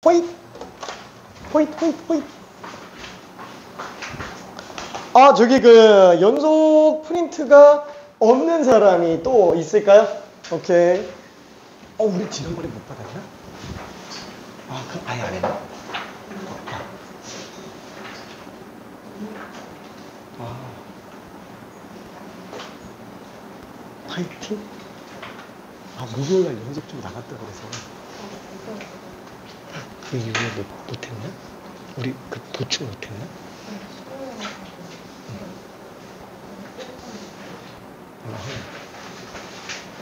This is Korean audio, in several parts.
호잇! 호잇, 호잇, 호잇. 아, 저기 연속 프린트가 없는 사람이 또 있을까요? 오케이. 우리 지난번에 못 받았나? 그럼 아예 안 했나? 화이팅? 목요일날 연속 좀 나갔다 그래서. 그 이후에 못했나? 우리 보충 못했나?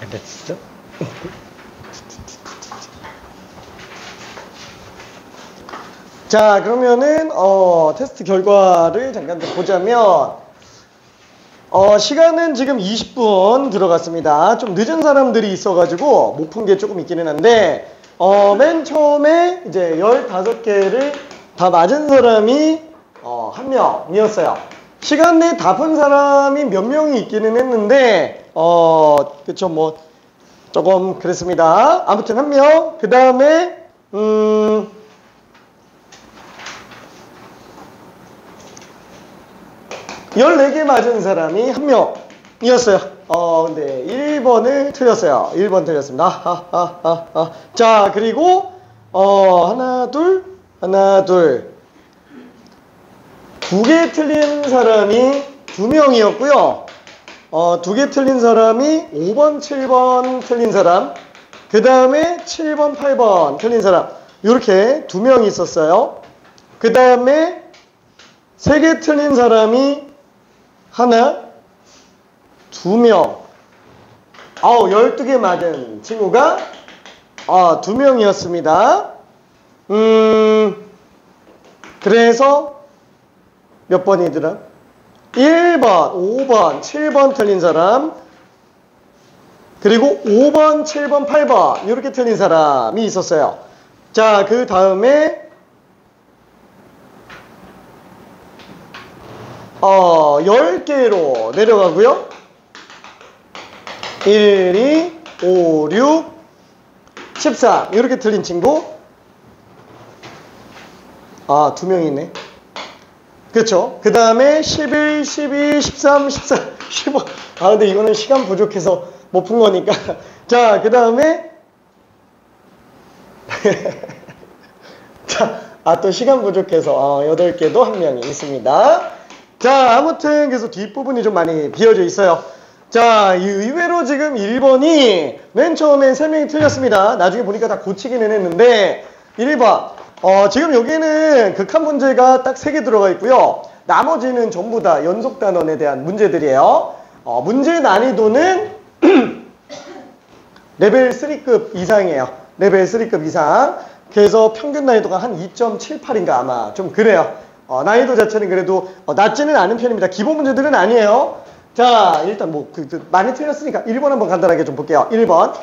안 됐어? 자, 그러면은 테스트 결과를 잠깐 좀 보자면 시간은 지금 20분 들어갔습니다. 좀 늦은 사람들이 있어가지고 못 푼 게 조금 있기는 한데 맨 처음에 이제 15개를 다 맞은 사람이 1명이었어요. 시간 내에 다 푼 사람이 몇 명이 있기는 했는데 그쵸, 뭐 조금 그랬습니다. 아무튼 1명. 그 다음에 14개 맞은 사람이 1명이었어요. 근데 1번을 틀렸어요. 1번 틀렸습니다. 자, 그리고 하나, 둘. 2개 틀린 사람이 2명이었고요. 2개 틀린 사람이 5번, 7번 틀린 사람, 그 다음에 7번, 8번 틀린 사람, 이렇게 2명이 있었어요. 그 다음에 3개 틀린 사람이 하나, 2명. 12개 맞은 친구가 2명이었습니다. 그래서 몇 번이더라? 1번, 5번, 7번 틀린 사람, 그리고 5번, 7번, 8번 이렇게 틀린 사람이 있었어요. 자, 그 다음에 10개로 내려가고요. 1, 2, 5, 6, 13 이렇게 틀린 친구 2명이 있네. 그렇죠? 그 다음에 11, 12, 13, 14, 15 근데 이거는 시간 부족해서 못 푼 거니까 자, 그 다음에 자, 또 시간 부족해서 8개도 1명이 있습니다. 자, 아무튼 그래서 뒷부분이 좀 많이 비어져 있어요. 자, 의외로 지금 1번이 맨 처음엔 3명이 틀렸습니다. 나중에 보니까 다 고치기는 했는데 1번 지금 여기는 극한 문제가 딱 3개 들어가 있고요. 나머지는 전부 다 연속 단원에 대한 문제들이에요. 문제 난이도는 레벨 3급 이상이에요. 레벨 3급 이상. 그래서 평균 난이도가 한 2.78인가 아마 좀 그래요. 난이도 자체는 그래도 낮지는 않은 편입니다. 기본 문제들은 아니에요. 자, 일단 뭐 많이 틀렸으니까 1번 한번 간단하게 좀 볼게요. 1번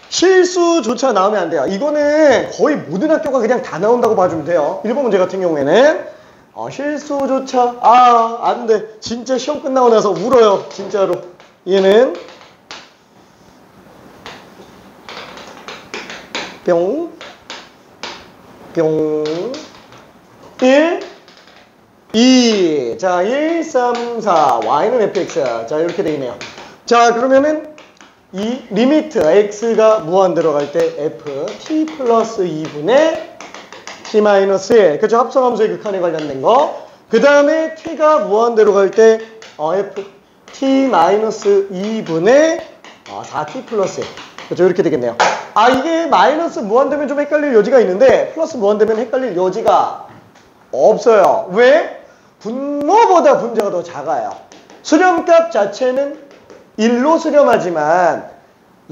실수조차 나오면 안 돼요. 이거는 거의 모든 학교가 그냥 다 나온다고 봐주면 돼요. 1번 문제 같은 경우에는 실수조차 안 돼. 진짜 시험 끝나고 나서 울어요. 진짜로. 얘는 뿅 1, 2. 자, 1, 3, 4. Y는 fx. 자, 이렇게 되어 있네요. 자, 그러면은 이 리미트 x가 무한 들어갈 때 f t 플러스 2분의 t 마이너스 1. 그렇죠? 합성함수의 극한에 관련된 거. 그 다음에 t가 무한대로 갈 때 f t 마이너스 2분의 4t 플러스 1. 그렇죠? 이렇게 되겠네요. 이게 마이너스 무한되면 좀 헷갈릴 여지가 있는데 플러스 무한되면 헷갈릴 여지가 없어요. 왜? 분모보다 분자가 더 작아요. 수렴값 자체는 1로 수렴하지만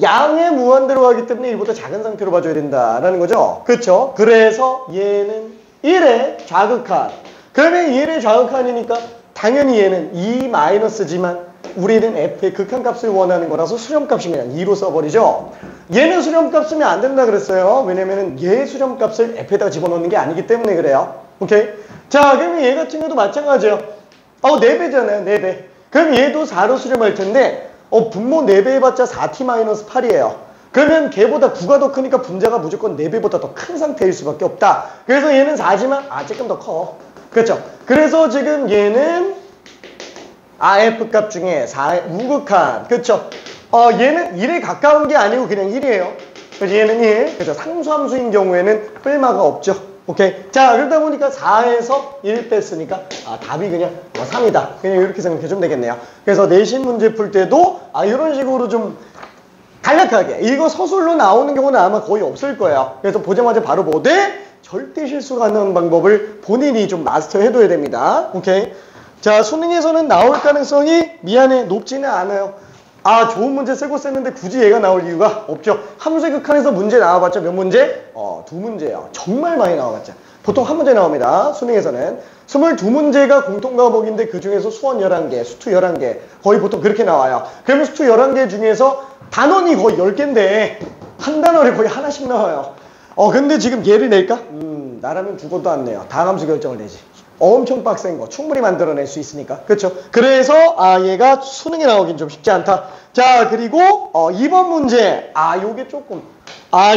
양의 무한대로 가기 때문에 1보다 작은 상태로 봐줘야 된다라는 거죠. 그렇죠? 그래서 얘는 1의 좌극한. 그러면 1의 좌극한이니까 당연히 얘는 2 마이너스지만 우리는 f의 극한값을 원하는 거라서 수렴값이 그냥 2로 써버리죠. 얘는 수렴값 쓰면 안 된다 그랬어요. 왜냐면은 얘 수렴값을 f에다가 집어넣는 게 아니기 때문에 그래요. 오케이? 자, 그러면 얘 같은 경우도 마찬가지예요. 4배잖아요. 4배. 그럼 얘도 4로 수렴할 텐데 분모 4배 해봤자 4t-8이에요. 그러면 걔보다 9가 더 크니까 분자가 무조건 4배보다 더 큰 상태일 수밖에 없다. 그래서 얘는 4지만 조금 더 커. 그렇죠? 그래서 지금 얘는 F값 중에 4의 우극한. 그렇죠? 얘는 1에 가까운 게 아니고 그냥 1이에요. 그래서 얘는 1. 그래서 상수함수인 경우에는 뺄마가 없죠. 오케이. 자, 그러다 보니까 4에서 1 뺐으니까 답이 그냥 3이다. 그냥 이렇게 생각해 주면 되겠네요. 그래서 내신 문제 풀 때도 이런 식으로 좀 간략하게 이거 서술로 나오는 경우는 아마 거의 없을 거예요. 그래서 보자마자 바로 보되 절대 실수가 안 나는 방법을 본인이 좀 마스터 해둬야 됩니다. 오케이. 자, 수능에서는 나올 가능성이 미안해 높지는 않아요. 좋은 문제 쓰고 썼는데 굳이 얘가 나올 이유가 없죠. 함수의 극한에서 문제 나와봤자 몇 문제? 2문제예요. 정말 많이 나와봤자. 보통 한 문제 나옵니다. 수능에서는. 22문제가 공통과목인데 그 중에서 수원 11개, 수투 11개. 거의 보통 그렇게 나와요. 그러면 수투 11개 중에서 단원이 거의 10개인데 한 단원에 거의 하나씩 나와요. 근데 지금 얘를 낼까? 나라면 죽어도 안 내요. 다함수 결정을 내지. 엄청 빡센 거 충분히 만들어낼 수 있으니까. 그렇죠? 그래서 얘가 수능에 나오긴 좀 쉽지 않다. 자, 그리고 2번 문제. 요게 조금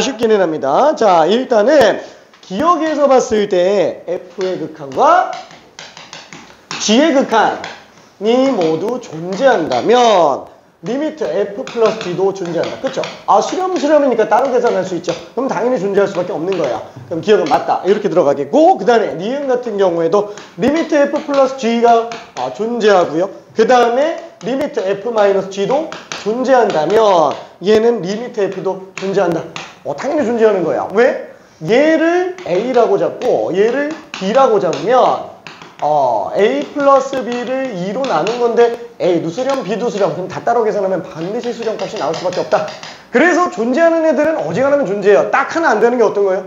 쉽기는 합니다. 자, 일단은 기억에서 봤을 때 F의 극한과 G의 극한이 모두 존재한다면 리미트 F 플러스 G도 존재한다. 그쵸? 수렴이니까 따로 계산할 수 있죠. 그럼 당연히 존재할 수밖에 없는 거야. 그럼 기억은 맞다. 이렇게 들어가겠고, 그 다음에 니은 같은 경우에도 리미트 F 플러스 G가 존재하고요. 그 다음에 리미트 F 마이너스 G도 존재한다면 얘는 리미트 F도 존재한다. 당연히 존재하는 거야. 왜? 얘를 A라고 잡고 얘를 B라고 잡으면 A 플러스 B를 2로 나눈 건데 A도 수렴, B도 수렴. 그럼 다 따로 계산하면 반드시 수렴값이 나올 수밖에 없다. 그래서 존재하는 애들은 어지간하면 존재해요. 딱 하나 안 되는 게 어떤 거예요?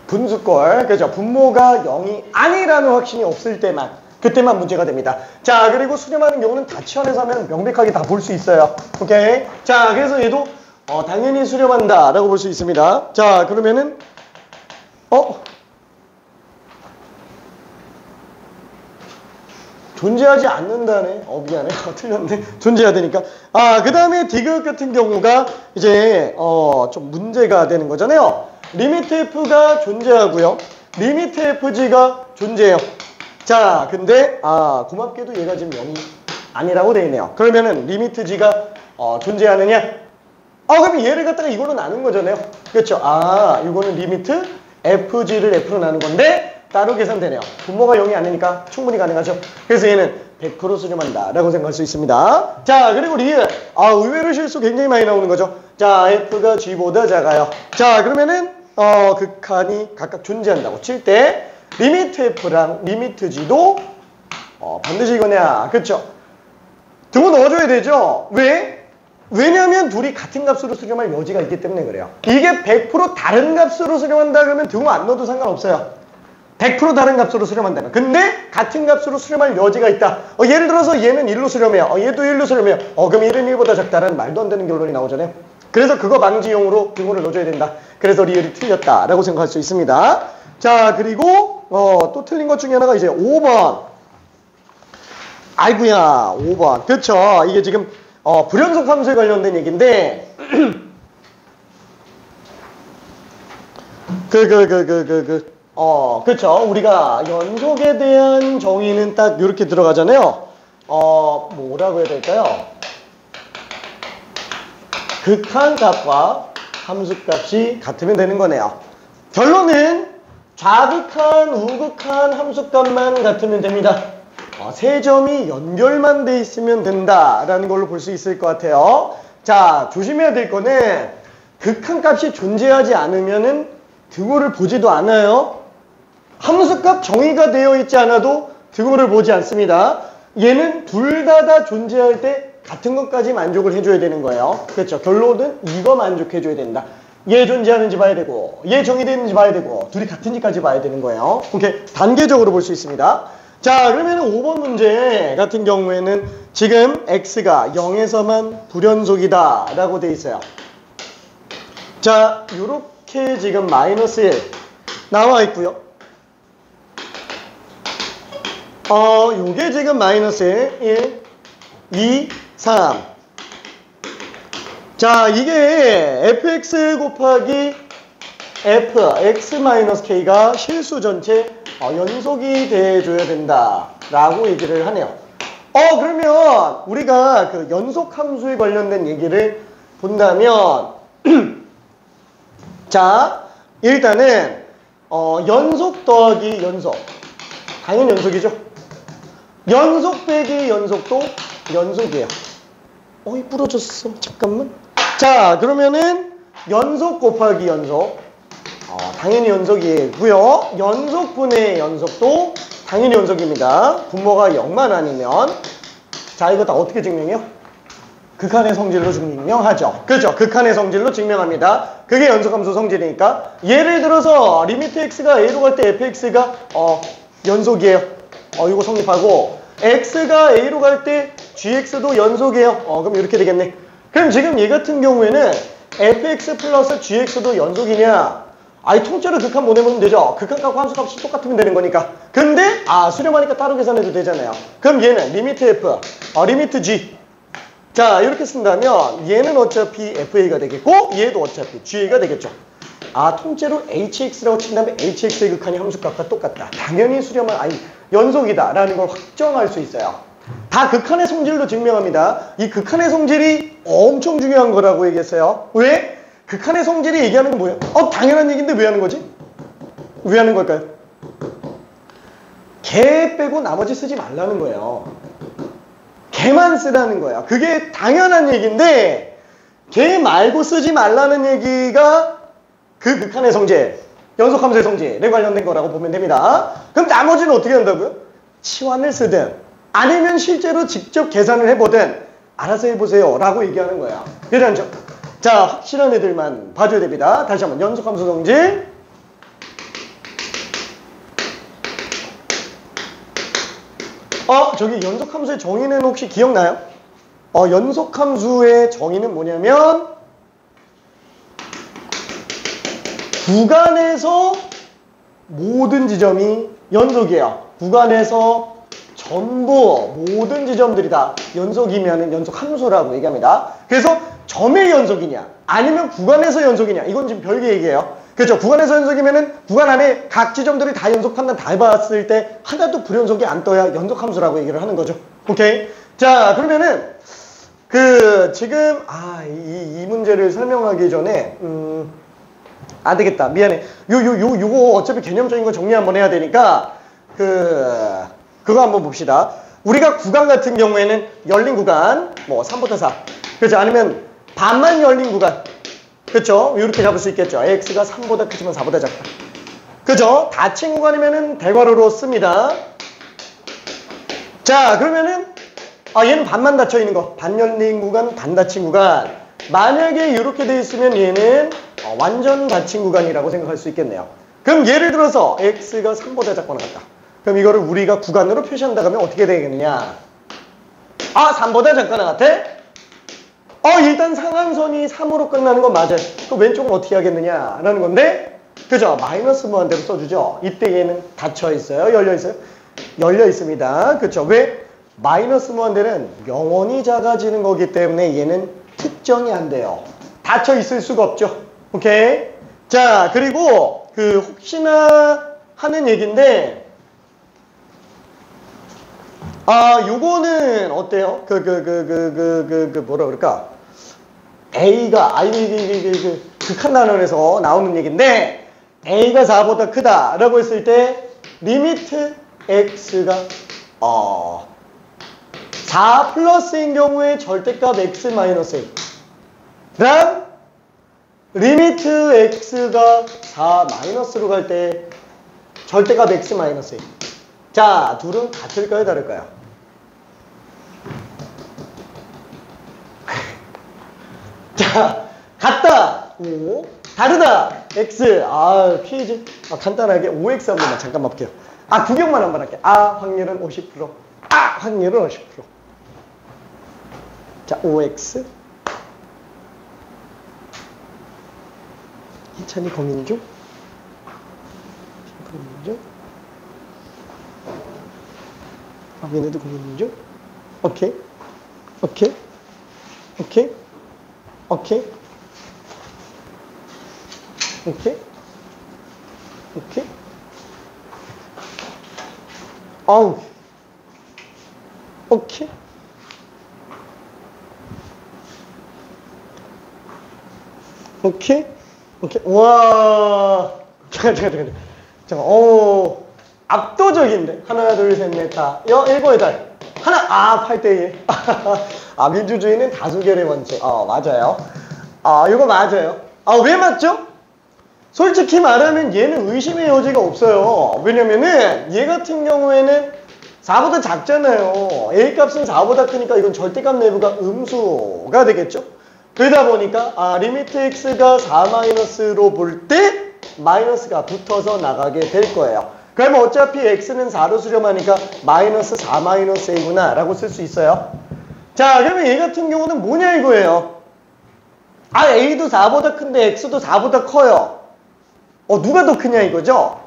분수꼴. 그죠? 분모가 0이 아니라는 확신이 없을 때만, 그때만 문제가 됩니다. 자, 그리고 수렴하는 경우는 다 치환해서 하면 명백하게 다 볼 수 있어요. 오케이? 자, 그래서 얘도 당연히 수렴한다 라고 볼 수 있습니다. 자, 그러면은 존재하지 않는다네. 미안해. 틀렸네. 존재해야 되니까. 그 다음에 디귿 같은 경우가 이제 좀 문제가 되는 거잖아요. 리미트 F가 존재하고요. 리미트 FG가 존재해요. 자, 근데 고맙게도 얘가 지금 0이 아니라고 되어 있네요. 그러면은 리미트 G가 존재하느냐? 그럼 얘를 갖다가 이걸로 나눈 거잖아요. 그렇죠? 이거는 리미트 FG를 F로 나눈 건데 따로 계산되네요. 분모가 0이 아니니까 충분히 가능하죠. 그래서 얘는 100% 수렴한다 라고 생각할 수 있습니다. 자, 그리고 리을. 의외로 실수 굉장히 많이 나오는 거죠. 자, F가 G보다 작아요. 자, 그러면은 극한이 각각 존재한다고 칠 때 리미트 F랑 리미트 G도 반드시 이거냐. 그렇죠? 등호 넣어줘야 되죠. 왜? 왜냐면 둘이 같은 값으로 수렴할 여지가 있기 때문에 그래요. 이게 100% 다른 값으로 수렴한다 그러면 등호 안 넣어도 상관없어요. 100% 다른 값으로 수렴한다면. 근데 같은 값으로 수렴할 여지가 있다. 예를 들어서 얘는 1로 수렴해요. 얘도 1로 수렴해요. 그럼 1은 1보다 작다라는 말도 안 되는 결론이 나오잖아요. 그래서 그거 방지용으로 등호를 넣어줘야 된다. 그래서 리을이 틀렸다라고 생각할 수 있습니다. 자, 그리고 또 틀린 것 중에 하나가 이제 5번. 아이고야, 5번. 그쵸? 이게 지금 불연속 함수에 관련된 얘기인데 그쵸. 우리가 연속에 대한 정의는 딱 이렇게 들어가잖아요. 뭐라고 해야 될까요? 극한값과 함수값이 같으면 되는 거네요. 결론은 좌극한, 우극한 함수값만 같으면 됩니다. 세 점이 연결만 돼 있으면 된다라는 걸로 볼 수 있을 것 같아요. 자, 조심해야 될 거는 극한값이 존재하지 않으면은 등호를 보지도 않아요. 함수값 정의가 되어 있지 않아도 등호를 보지 않습니다. 얘는 둘 다 존재할 때 같은 것까지 만족을 해줘야 되는 거예요. 그렇죠? 결론은 이거 만족해줘야 된다. 얘 존재하는지 봐야 되고 얘 정의되는지 봐야 되고 둘이 같은지까지 봐야 되는 거예요. 오케이? 단계적으로 볼 수 있습니다. 자, 그러면 5번 문제 같은 경우에는 지금 x가 0에서만 불연속이다 라고 돼 있어요. 자, 요렇게 지금 마이너스 1 나와 있고요. 요게 지금 마이너스 1, 2, 3. 자, 이게 fx 곱하기 fx-k가 실수 전체 연속이 돼줘야 된다라고 얘기를 하네요. 그러면 우리가 그 연속 함수에 관련된 얘기를 본다면 자, 일단은 연속 더하기 연속 당연히 연속이죠. 연속 빼기 연속도 연속이에요. 어이 부러졌어. 잠깐만. 자, 그러면은 연속 곱하기 연속 당연히 연속이고요. 연속분의 연속도 당연히 연속입니다. 분모가 0만 아니면 자, 이거 다 어떻게 증명해요? 극한의 성질로 증명하죠. 그렇죠? 극한의 성질로 증명합니다. 그게 연속함수 성질이니까 예를 들어서 리미트 x가 a로 갈 때 fx가 연속이에요. 이거 성립하고 x가 a로 갈 때 gx도 연속이에요. 그럼 이렇게 되겠네. 그럼 지금 얘 같은 경우에는 fx 플러스 gx도 연속이냐? 아이 통째로 극한 보내면 되죠. 극한값과 함수값이 똑같으면 되는 거니까. 근데 수렴하니까 따로 계산해도 되잖아요. 그럼 얘는 리미트 f, 리미트 g. 자, 이렇게 쓴다면 얘는 어차피 fa가 되겠고 얘도 어차피 ga가 되겠죠. 통째로 hx라고 친 다음에 hx의 극한이 함수값과 똑같다. 당연히 수렴한 연속이다 라는 걸 확정할 수 있어요. 다 극한의 성질로 증명합니다. 이 극한의 성질이 엄청 중요한 거라고 얘기했어요. 왜? 극한의 성질이 얘기하는 건 뭐예요? 당연한 얘기인데 왜 하는 거지? 왜 하는 걸까요? 걔 빼고 나머지 쓰지 말라는 거예요. 걔만 쓰라는 거예요. 그게 당연한 얘기인데 걔 말고 쓰지 말라는 얘기가 그 극한의 성질, 연속함수의 성질에 관련된 거라고 보면 됩니다. 그럼 나머지는 어떻게 한다고요? 치환을 쓰든 아니면 실제로 직접 계산을 해보든 알아서 해보세요 라고 얘기하는 거예요. 이해되죠? 자, 확실한 애들만 봐줘야 됩니다. 다시 한번 연속함수 성질. 저기 연속함수의 정의는 혹시 기억나요? 연속함수의 정의는 뭐냐면 구간에서 모든 지점이 연속이에요. 구간에서 전부 모든 지점들이 다 연속이면 연속함수라고 얘기합니다. 그래서 점의 연속이냐 아니면 구간에서 연속이냐 이건 지금 별개 얘기예요. 그렇죠? 구간에서 연속이면은 구간 안에 각 지점들이 다 연속 판단 다 해봤을 때 하나도 불연속이 안 떠야 연속함수라고 얘기를 하는 거죠. 오케이? 자, 그러면은 지금 이 문제를 설명하기 전에 안 되겠다. 미안해. 요거 어차피 개념적인 거 정리 한번 해야 되니까 그거 한번 봅시다. 우리가 구간 같은 경우에는 열린 구간 뭐 3보다 4 그렇죠? 아니면 반만 열린 구간 그렇죠? 이렇게 잡을 수 있겠죠. x가 3보다 크지만 4보다 작다. 그죠? 닫힌 구간이면은 대괄호로 씁니다. 자, 그러면은 얘는 반만 닫혀 있는 거. 반 열린 구간, 반 닫힌 구간. 만약에 이렇게 돼 있으면 얘는 완전 닫힌 구간이라고 생각할 수 있겠네요. 그럼 예를 들어서 x가 3보다 작거나 같다. 그럼 이거를 우리가 구간으로 표시한다 하면 어떻게 되겠느냐? 3보다 작거나 같아? 일단 상한선이 3으로 끝나는 건 맞아요. 그럼 왼쪽은 어떻게 하겠느냐? 라는 건데, 그죠? 마이너스 무한대로 써주죠? 이때 얘는 닫혀 있어요? 열려 있어요? 열려 있습니다. 그쵸? 왜? 마이너스 무한대는 영원히 작아지는 거기 때문에 얘는 특정이 안 돼요. 닫혀 있을 수가 없죠. 오케이? 자, 그리고 혹시나 하는 얘기인데, 요거는 어때요? 뭐라 그럴까? A가, 극한 단원에서 나오는 얘기인데, A가 4보다 크다라고 했을 때, 리미트 X가, 4 플러스인 경우에 절대값 X 마이너스 A. 그 다음, 리미트 X가 4 마이너스로 갈 때, 절대값 X 마이너스 A. 자, 둘은 같을까요? 다를까요? 자, 같다. O. 다르다. X. 퀴즈. 간단하게 OX 한 번만 잠깐만 볼게요. 구경만 한번 할게요. 확률은 50%. 확률은 50%. 자, OX. 희찬이 고민 중. 얘네도 고민 중. 오케이. 오케이. 오케이. 오케이. 어우. 오케이. 오케이. 오케이. 와. 잠깐. 압도적인데. 하나, 둘, 셋, 넷, 다. 일곱, 여덟. 하나, 8대1. 민주주의는 다수결의 원칙. 맞아요. 이거 맞아요. 왜 맞죠? 솔직히 말하면 얘는 의심의 여지가 없어요. 왜냐면은 얘 같은 경우에는 4보다 작잖아요. A 값은 4보다 크니까 이건 절대값 내부가 음수가 되겠죠. 그러다 보니까 리미트 x가 4-로 볼 때 마이너스가 붙어서 나가게 될 거예요. 그러면 어차피 x는 4로 수렴하니까 마이너스 4-a구나 라고 쓸 수 있어요. 자, 그러면 얘 같은 경우는 뭐냐 이거예요. a도 4보다 큰데 x도 4보다 커요. 누가 더 크냐 이거죠?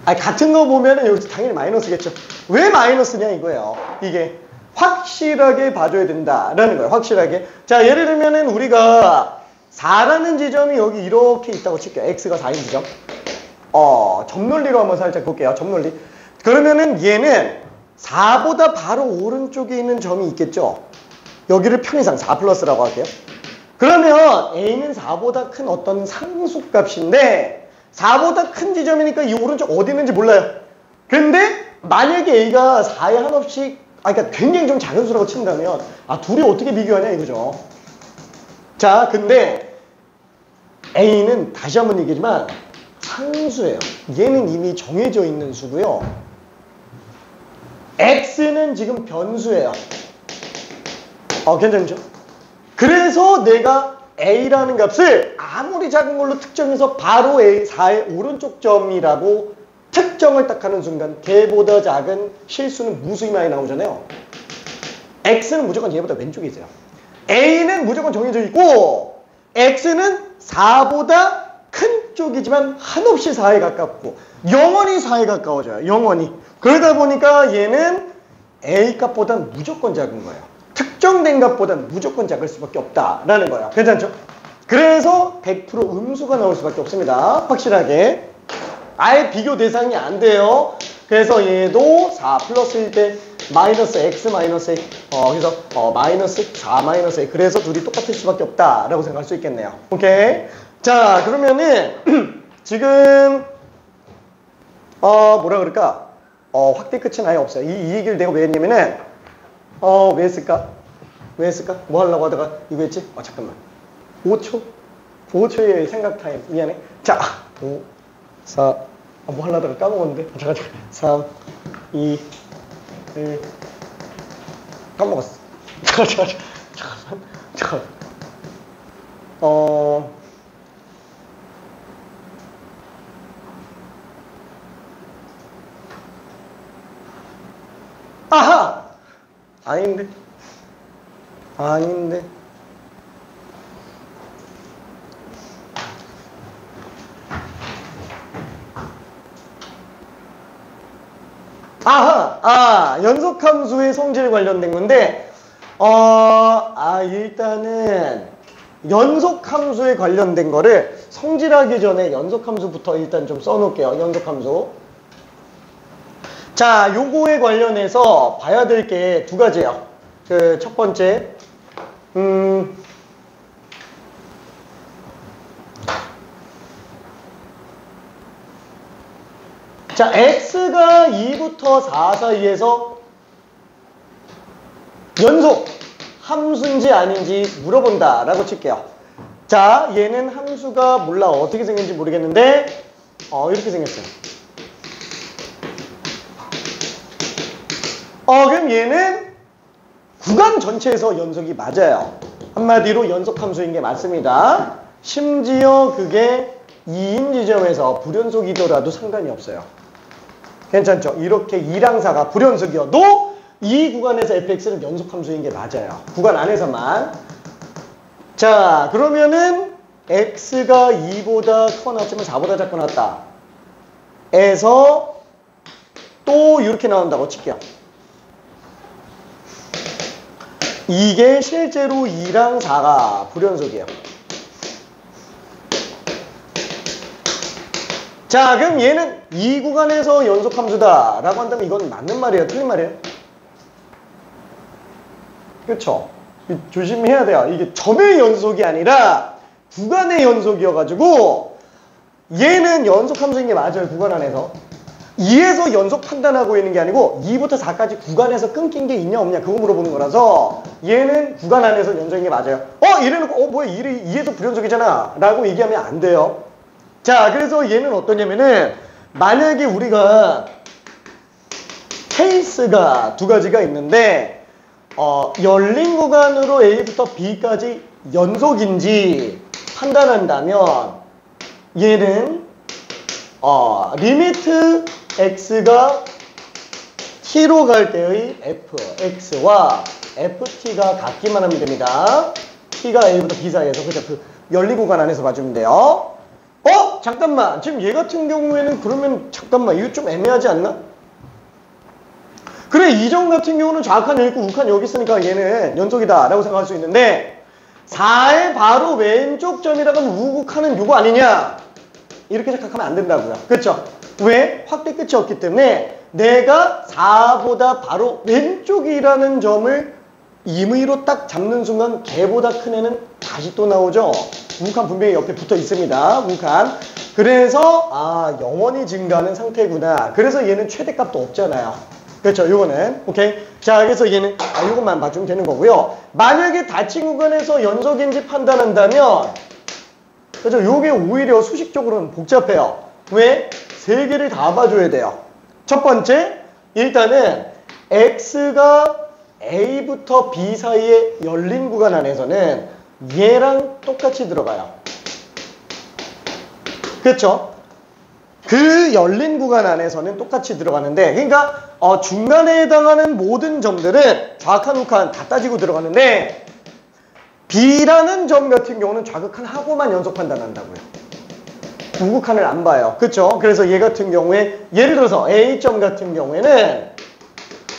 같은 거 보면은 여기서 당연히 마이너스겠죠. 왜 마이너스냐 이거예요. 이게 확실하게 봐줘야 된다라는 거예요. 확실하게. 자, 예를 들면은 우리가 4라는 지점이 여기 이렇게 있다고 칠게요. x가 4인 지점. 점논리로 한번 살짝 볼게요. 점논리. 그러면은 얘는 4보다 바로 오른쪽에 있는 점이 있겠죠. 여기를 편의상 4 플러스라고 할게요. 그러면 a는 4보다 큰 어떤 상수값인데 4보다 큰 지점이니까 이 오른쪽 어디 있는지 몰라요. 근데 만약에 a가 4에 한없이 그러니까 굉장히 좀 작은 수라고 친다면 둘이 어떻게 비교하냐 이거죠. 자, 근데 a는 다시 한번 얘기하지만 상수예요. 얘는 이미 정해져 있는 수고요. x는 지금 변수예요. 괜찮죠? 그래서 내가 a라는 값을 아무리 작은 걸로 특정해서 바로 a 4의 오른쪽 점이라고 특정을 딱 하는 순간 걔보다 작은 실수는 무수히 많이 나오잖아요. x는 무조건 얘보다 왼쪽에 있어요. a는 무조건 정해져 있고 x는 4보다 큰 쪽이지만 한없이 4에 가깝고 영원히 4에 가까워져요. 영원히. 그러다 보니까 얘는 a 값보단 무조건 작은 거예요. 특정된 값보단 무조건 작을 수밖에 없다라는 거예요. 괜찮죠? 그래서 100% 음수가 나올 수밖에 없습니다. 확실하게. 아예 비교 대상이 안 돼요. 그래서 얘도 4 플러스일 때 마이너스 x 마이너스 a 그래서 마이너스 4 마이너스 a 그래서 둘이 똑같을 수밖에 없다라고 생각할 수 있겠네요. 오케이. 자, 그러면은 지금 뭐라 그럴까? 확대 끝은 아예 없어요. 이 얘기를 내가 왜 했냐면은 왜 했을까? 뭐 하려고 하다가 이거 했지? 잠깐만. 5초의 생각 타임. 미안해. 자, 5, 4, 뭐 하려다가 까먹었는데. 잠깐. 3, 2, 1. 까먹었어. 잠깐만. 아하! 아닌데. 아하! 연속함수의 성질 관련된 건데, 일단은 연속함수에 관련된 거를 성질하기 전에 연속함수부터 일단 좀 써놓을게요. 연속함수. 자, 요거에 관련해서 봐야 될 게 두 가지예요. 첫 번째, 자, x가 2부터 4 사이에서 연속 함수인지 아닌지 물어본다 라고 칠게요. 자, 얘는 함수가 몰라 어떻게 생겼는지 모르겠는데 이렇게 생겼어요. 그럼 얘는 구간 전체에서 연속이 맞아요. 한마디로 연속함수인 게 맞습니다. 심지어 그게 2인 지점에서 불연속이더라도 상관이 없어요. 괜찮죠? 이렇게 2랑 4가 불연속이어도 이 구간에서 fx는 연속함수인 게 맞아요. 구간 안에서만. 자, 그러면은 x가 2보다 커 나왔지만 4보다 작고 나왔다. 에서 또 이렇게 나온다고 칠게요. 이게 실제로 2랑 4가 불연속이에요. 자, 그럼 얘는 이 구간에서 연속함수다 라고 한다면 이건 맞는 말이에요? 틀린 말이에요? 그쵸? 조심해야 돼요. 이게 점의 연속이 아니라 구간의 연속이어가지고 얘는 연속함수인 게 맞아요. 구간 안에서. 2에서 연속 판단하고 있는 게 아니고 2부터 4까지 구간에서 끊긴 게 있냐 없냐 그거 물어보는 거라서 얘는 구간 안에서 연속인 게 맞아요. 이래놓고 뭐야 2에서 불연속이잖아 라고 얘기하면 안 돼요. 자, 그래서 얘는 어떠냐면은 만약에 우리가 케이스가 두 가지가 있는데 열린 구간으로 A부터 B까지 연속인지 판단한다면 얘는 리미트 x가 t로 갈 때의 fx와 ft가 같기만 하면 됩니다. t가 A부터 B 사이에서 그죠? 그 열린 구간 안에서 봐주면 돼요. 잠깐만. 지금 얘 같은 경우에는 그러면 잠깐만 이거 좀 애매하지 않나? 그래, 이 점 같은 경우는 좌칸 여기 있고 우칸 여기 있으니까 얘는 연속이다 라고 생각할 수 있는데 4의 바로 왼쪽 점이라고 하면 우극한은 요거 아니냐? 이렇게 생각하면 안 된다고요. 그렇죠? 왜? 확대 끝이 없기 때문에 내가 4보다 바로 왼쪽이라는 점을 임의로 딱 잡는 순간 걔보다 큰 애는 다시 또 나오죠. 우극한 분명히 옆에 붙어 있습니다. 우극한. 그래서 영원히 증가하는 상태구나. 그래서 얘는 최대값도 없잖아요. 그렇죠? 요거는 오케이. 자, 그래서 얘는 요것만 봐주면 되는 거고요. 만약에 닫힌 구간에서 연속인지 판단한다면 그렇죠? 요게 오히려 수식적으로는 복잡해요. 왜? 세 개를 다 봐줘야 돼요. 첫 번째, 일단은 x가 A부터 B 사이에 열린 구간 안에서는 얘랑 똑같이 들어가요. 그렇죠? 그 열린 구간 안에서는 똑같이 들어가는데, 그러니까 중간에 해당하는 모든 점들은 좌칸, 우칸 다 따지고 들어가는데 B라는 점 같은 경우는 좌극한 하고만 연속 판단한다고요. 우극한을 안 봐요. 그렇죠? 그래서 얘 같은 경우에 예를 들어서 A점 같은 경우에는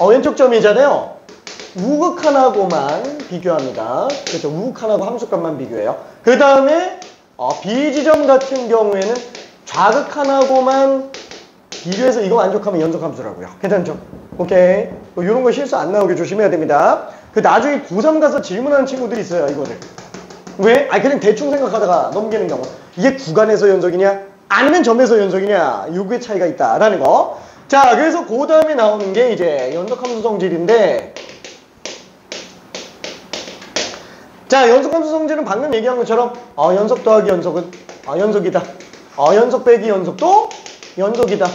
왼쪽 점이잖아요. 우극한하고만 비교합니다. 그렇죠? 우극한하고 함수값만 비교해요. 그 다음에 B 지점 같은 경우에는 좌극한하고만 비교해서 이거 만족하면 연속함수라고요. 괜찮죠? 오케이. 이런 거 실수 안 나오게 조심해야 됩니다. 그 나중에 고3 가서 질문하는 친구들이 있어요. 이거를. 왜? 그냥 대충 생각하다가 넘기는 경우. 이게 구간에서 연속이냐? 아니면 점에서 연속이냐? 요게 차이가 있다라는 거. 자, 그래서 그 다음에 나오는 게 이제 연속함수 성질인데, 자, 연속함수 성질은 방금 얘기한 것처럼 연속 더하기 연속은 연속이다. 연속 빼기 연속도 연속이다.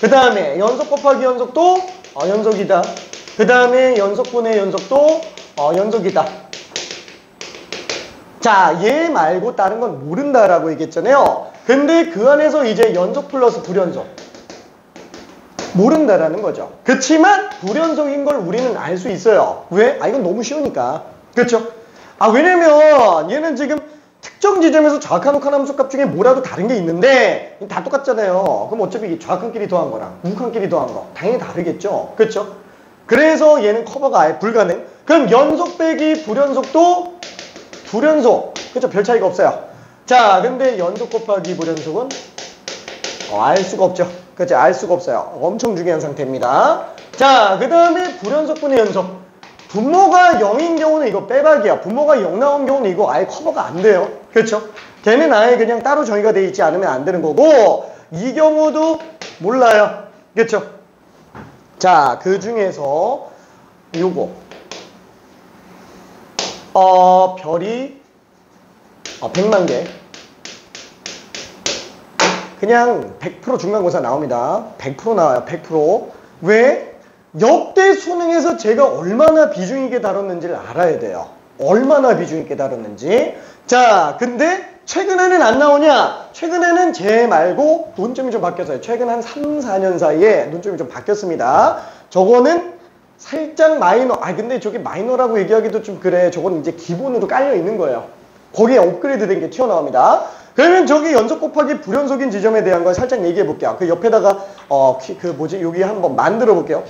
그 다음에 연속 곱하기 연속도 연속이다. 그 다음에 연속분의 연속도 연속이다. 자, 얘 말고 다른 건 모른다라고 얘기했잖아요. 근데 그 안에서 이제 연속 플러스 불연속 모른다라는 거죠. 그렇지만 불연속인 걸 우리는 알 수 있어요. 왜? 이건 너무 쉬우니까. 그렇죠? 왜냐면 얘는 지금 특정 지점에서 좌칸, 우칸 함수값 중에 뭐라도 다른 게 있는데 다 똑같잖아요. 그럼 어차피 좌칸끼리 더한 거랑 우칸끼리 더한 거 당연히 다르겠죠. 그렇죠? 그래서 얘는 커버가 아예 불가능. 그럼 연속 빼기 불연속도 불연속. 그렇죠? 별 차이가 없어요. 자, 근데 연속 곱하기 불연속은 알 수가 없죠. 그렇죠? 알 수가 없어요. 엄청 중요한 상태입니다. 자, 그 다음에 불연속분의 연속. 분모가 0인 경우는 이거 빼박이야. 분모가 0 나온 경우는 이거 아예 커버가 안 돼요. 그렇죠? 걔는 아예 그냥 따로 정의가 되어 있지 않으면 안 되는 거고, 이 경우도 몰라요. 그렇죠? 자, 그 중에서 요거 별이 100만 개. 그냥 100% 중간고사 나옵니다. 100% 나와요. 100%. 왜? 역대 수능에서 제가 얼마나 비중 있게 다뤘는지를 알아야 돼요. 얼마나 비중 있게 다뤘는지. 자, 근데 최근에는 안 나오냐? 최근에는 쟤 말고 논점이 좀 바뀌었어요. 최근 한 3, 4년 사이에 논점이 좀 바뀌었습니다. 저거는 살짝 마이너. 근데 저게 마이너라고 얘기하기도 좀 그래. 저거는 이제 기본으로 깔려 있는 거예요. 거기에 업그레이드 된 게 튀어나옵니다. 그러면 저기 연속 곱하기 불연속인 지점에 대한 걸 살짝 얘기해 볼게요. 그 옆에다가 여기 한번 만들어 볼게요.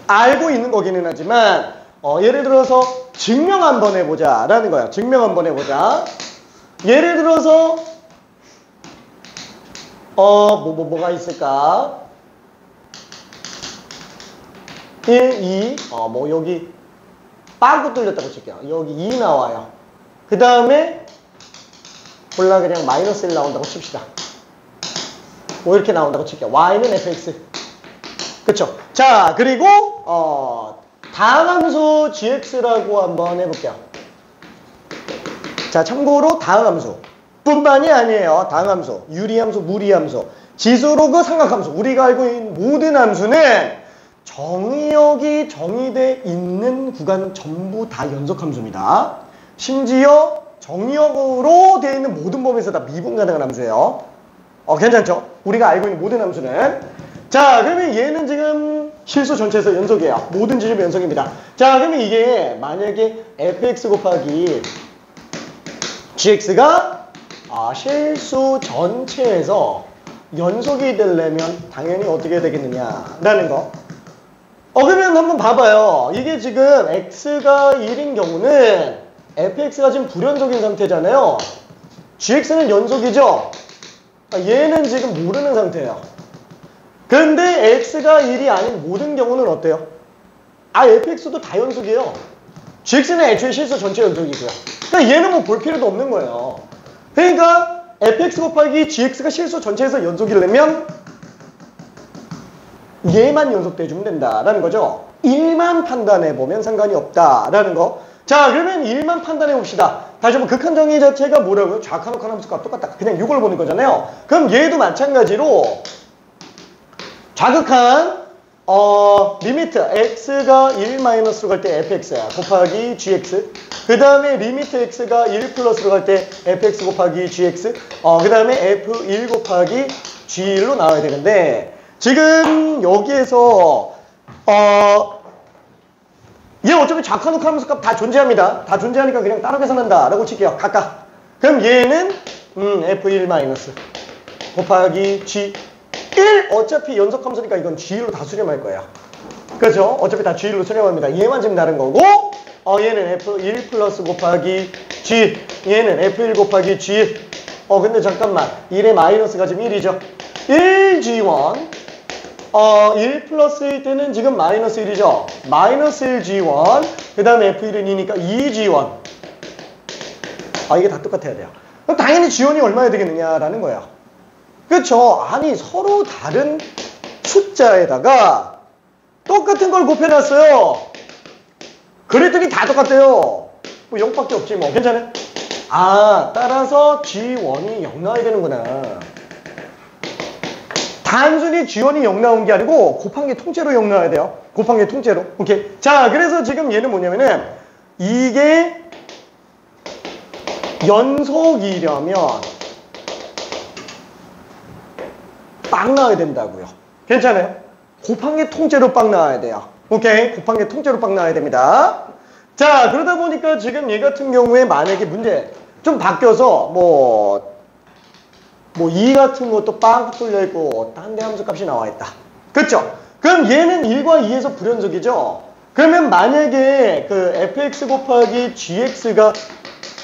알고 있는 거기는 하지만 예를 들어서 증명 한번 해보자 라는 거야. 증명 한번 해보자. 예를 들어서 뭐가 있을까? 1, 2 뭐 여기 빵꾸 뚫렸다고 칠게요. 여기 2 나와요. 그 다음에 몰라 그냥 마이너스 1 나온다고 칩시다. 뭐 이렇게 나온다고 칠게요. y는 fx. 그쵸? 자, 그리고 다항함수 gx라고 한번 해볼게요. 자, 참고로 다항함수 뿐만이 아니에요. 다항함수, 유리함수, 무리함수, 지수로그, 삼각함수. 우리가 알고 있는 모든 함수는 정의역이 정의돼 있는 구간 전부 다 연속함수입니다. 심지어 정의역으로 되어 있는 모든 범위에서 다 미분 가능한 함수예요. 괜찮죠? 우리가 알고 있는 모든 함수는. 자, 그러면 얘는 지금 실수 전체에서 연속이에요. 모든 지점 연속입니다. 자, 그러면 이게 만약에 fx 곱하기 gx가 실수 전체에서 연속이 되려면 당연히 어떻게 되겠느냐라는 거. 그러면 한번 봐봐요. 이게 지금 x가 1인 경우는 fx가 지금 불연속인 상태잖아요. gx는 연속이죠? 얘는 지금 모르는 상태예요. 그런데 x가 1이 아닌 모든 경우는 어때요? fx도 다 연속이에요. gx는 애초에 실수 전체 연속이고요. 그러니까 얘는 뭐 볼 필요도 없는 거예요. 그러니까 fx 곱하기 gx가 실수 전체에서 연속이려면 얘만 연속돼주면 된다라는 거죠. 1만 판단해보면 상관이 없다라는 거. 자, 그러면 1만 판단해봅시다. 다시 한번 극한정의 자체가 뭐라고요? 좌칸우칸 함수가 똑같다. 그냥 이걸 보는 거잖아요. 그럼 얘도 마찬가지로 좌극한 리미트 x가 1-로 갈 때 fx야 곱하기 gx. 그 다음에 리미트 x가 1+로 갈 때 fx 곱하기 gx. 그 다음에 f1 곱하기 g1로 나와야 되는데 지금 여기에서 얘 어차피 좌칸우칸 함수값 다 존재합니다. 다 존재하니까 그냥 따로 계산한다 라고 칠게요. 각각. 그럼 얘는 f1- 곱하기 g1. 어차피 연속함수니까 이건 g1로 다 수렴할 거예요. 그렇죠? 어차피 다 g1로 수렴합니다. 얘만 지금 다른 거고 얘는 f1+ 곱하기 g, 얘는 f1 곱하기 g1. 근데 잠깐만, 1의 마이너스가 지금 1이죠. 1g1 1 플러스일 때는 지금 마이너스 1이죠. 마이너스 1g1. 그 다음에 f1은 2니까 2g1. 이게 다 똑같아야 돼요. 그럼 당연히 g1이 얼마야 되겠느냐라는 거예요. 그렇죠? 아니, 서로 다른 숫자에다가 똑같은 걸 곱해놨어요. 그랬더니 다 똑같대요. 뭐 0밖에 없지 뭐. 괜찮아요? 따라서 g1이 0 나와야 되는구나. 단순히 g1이 0 나온 게 아니고 곱한 게 통째로 0 나와야 돼요. 곱한 게 통째로. 오케이. 자, 그래서 지금 얘는 뭐냐면은 이게 연속이려면 빵 나와야 된다고요. 괜찮아요? 곱한 게 통째로 빵 나와야 돼요. 오케이. 곱한 게 통째로 빵 나와야 됩니다. 자, 그러다 보니까 지금 얘 같은 경우에 만약에 문제 좀 바뀌어서 2 같은 것도 빵 뚫려있고 딴 데 함수 값이 나와있다. 그쵸? 그럼 얘는 1과 2에서 불연속이죠? 그러면 만약에 그 fx 곱하기 gx가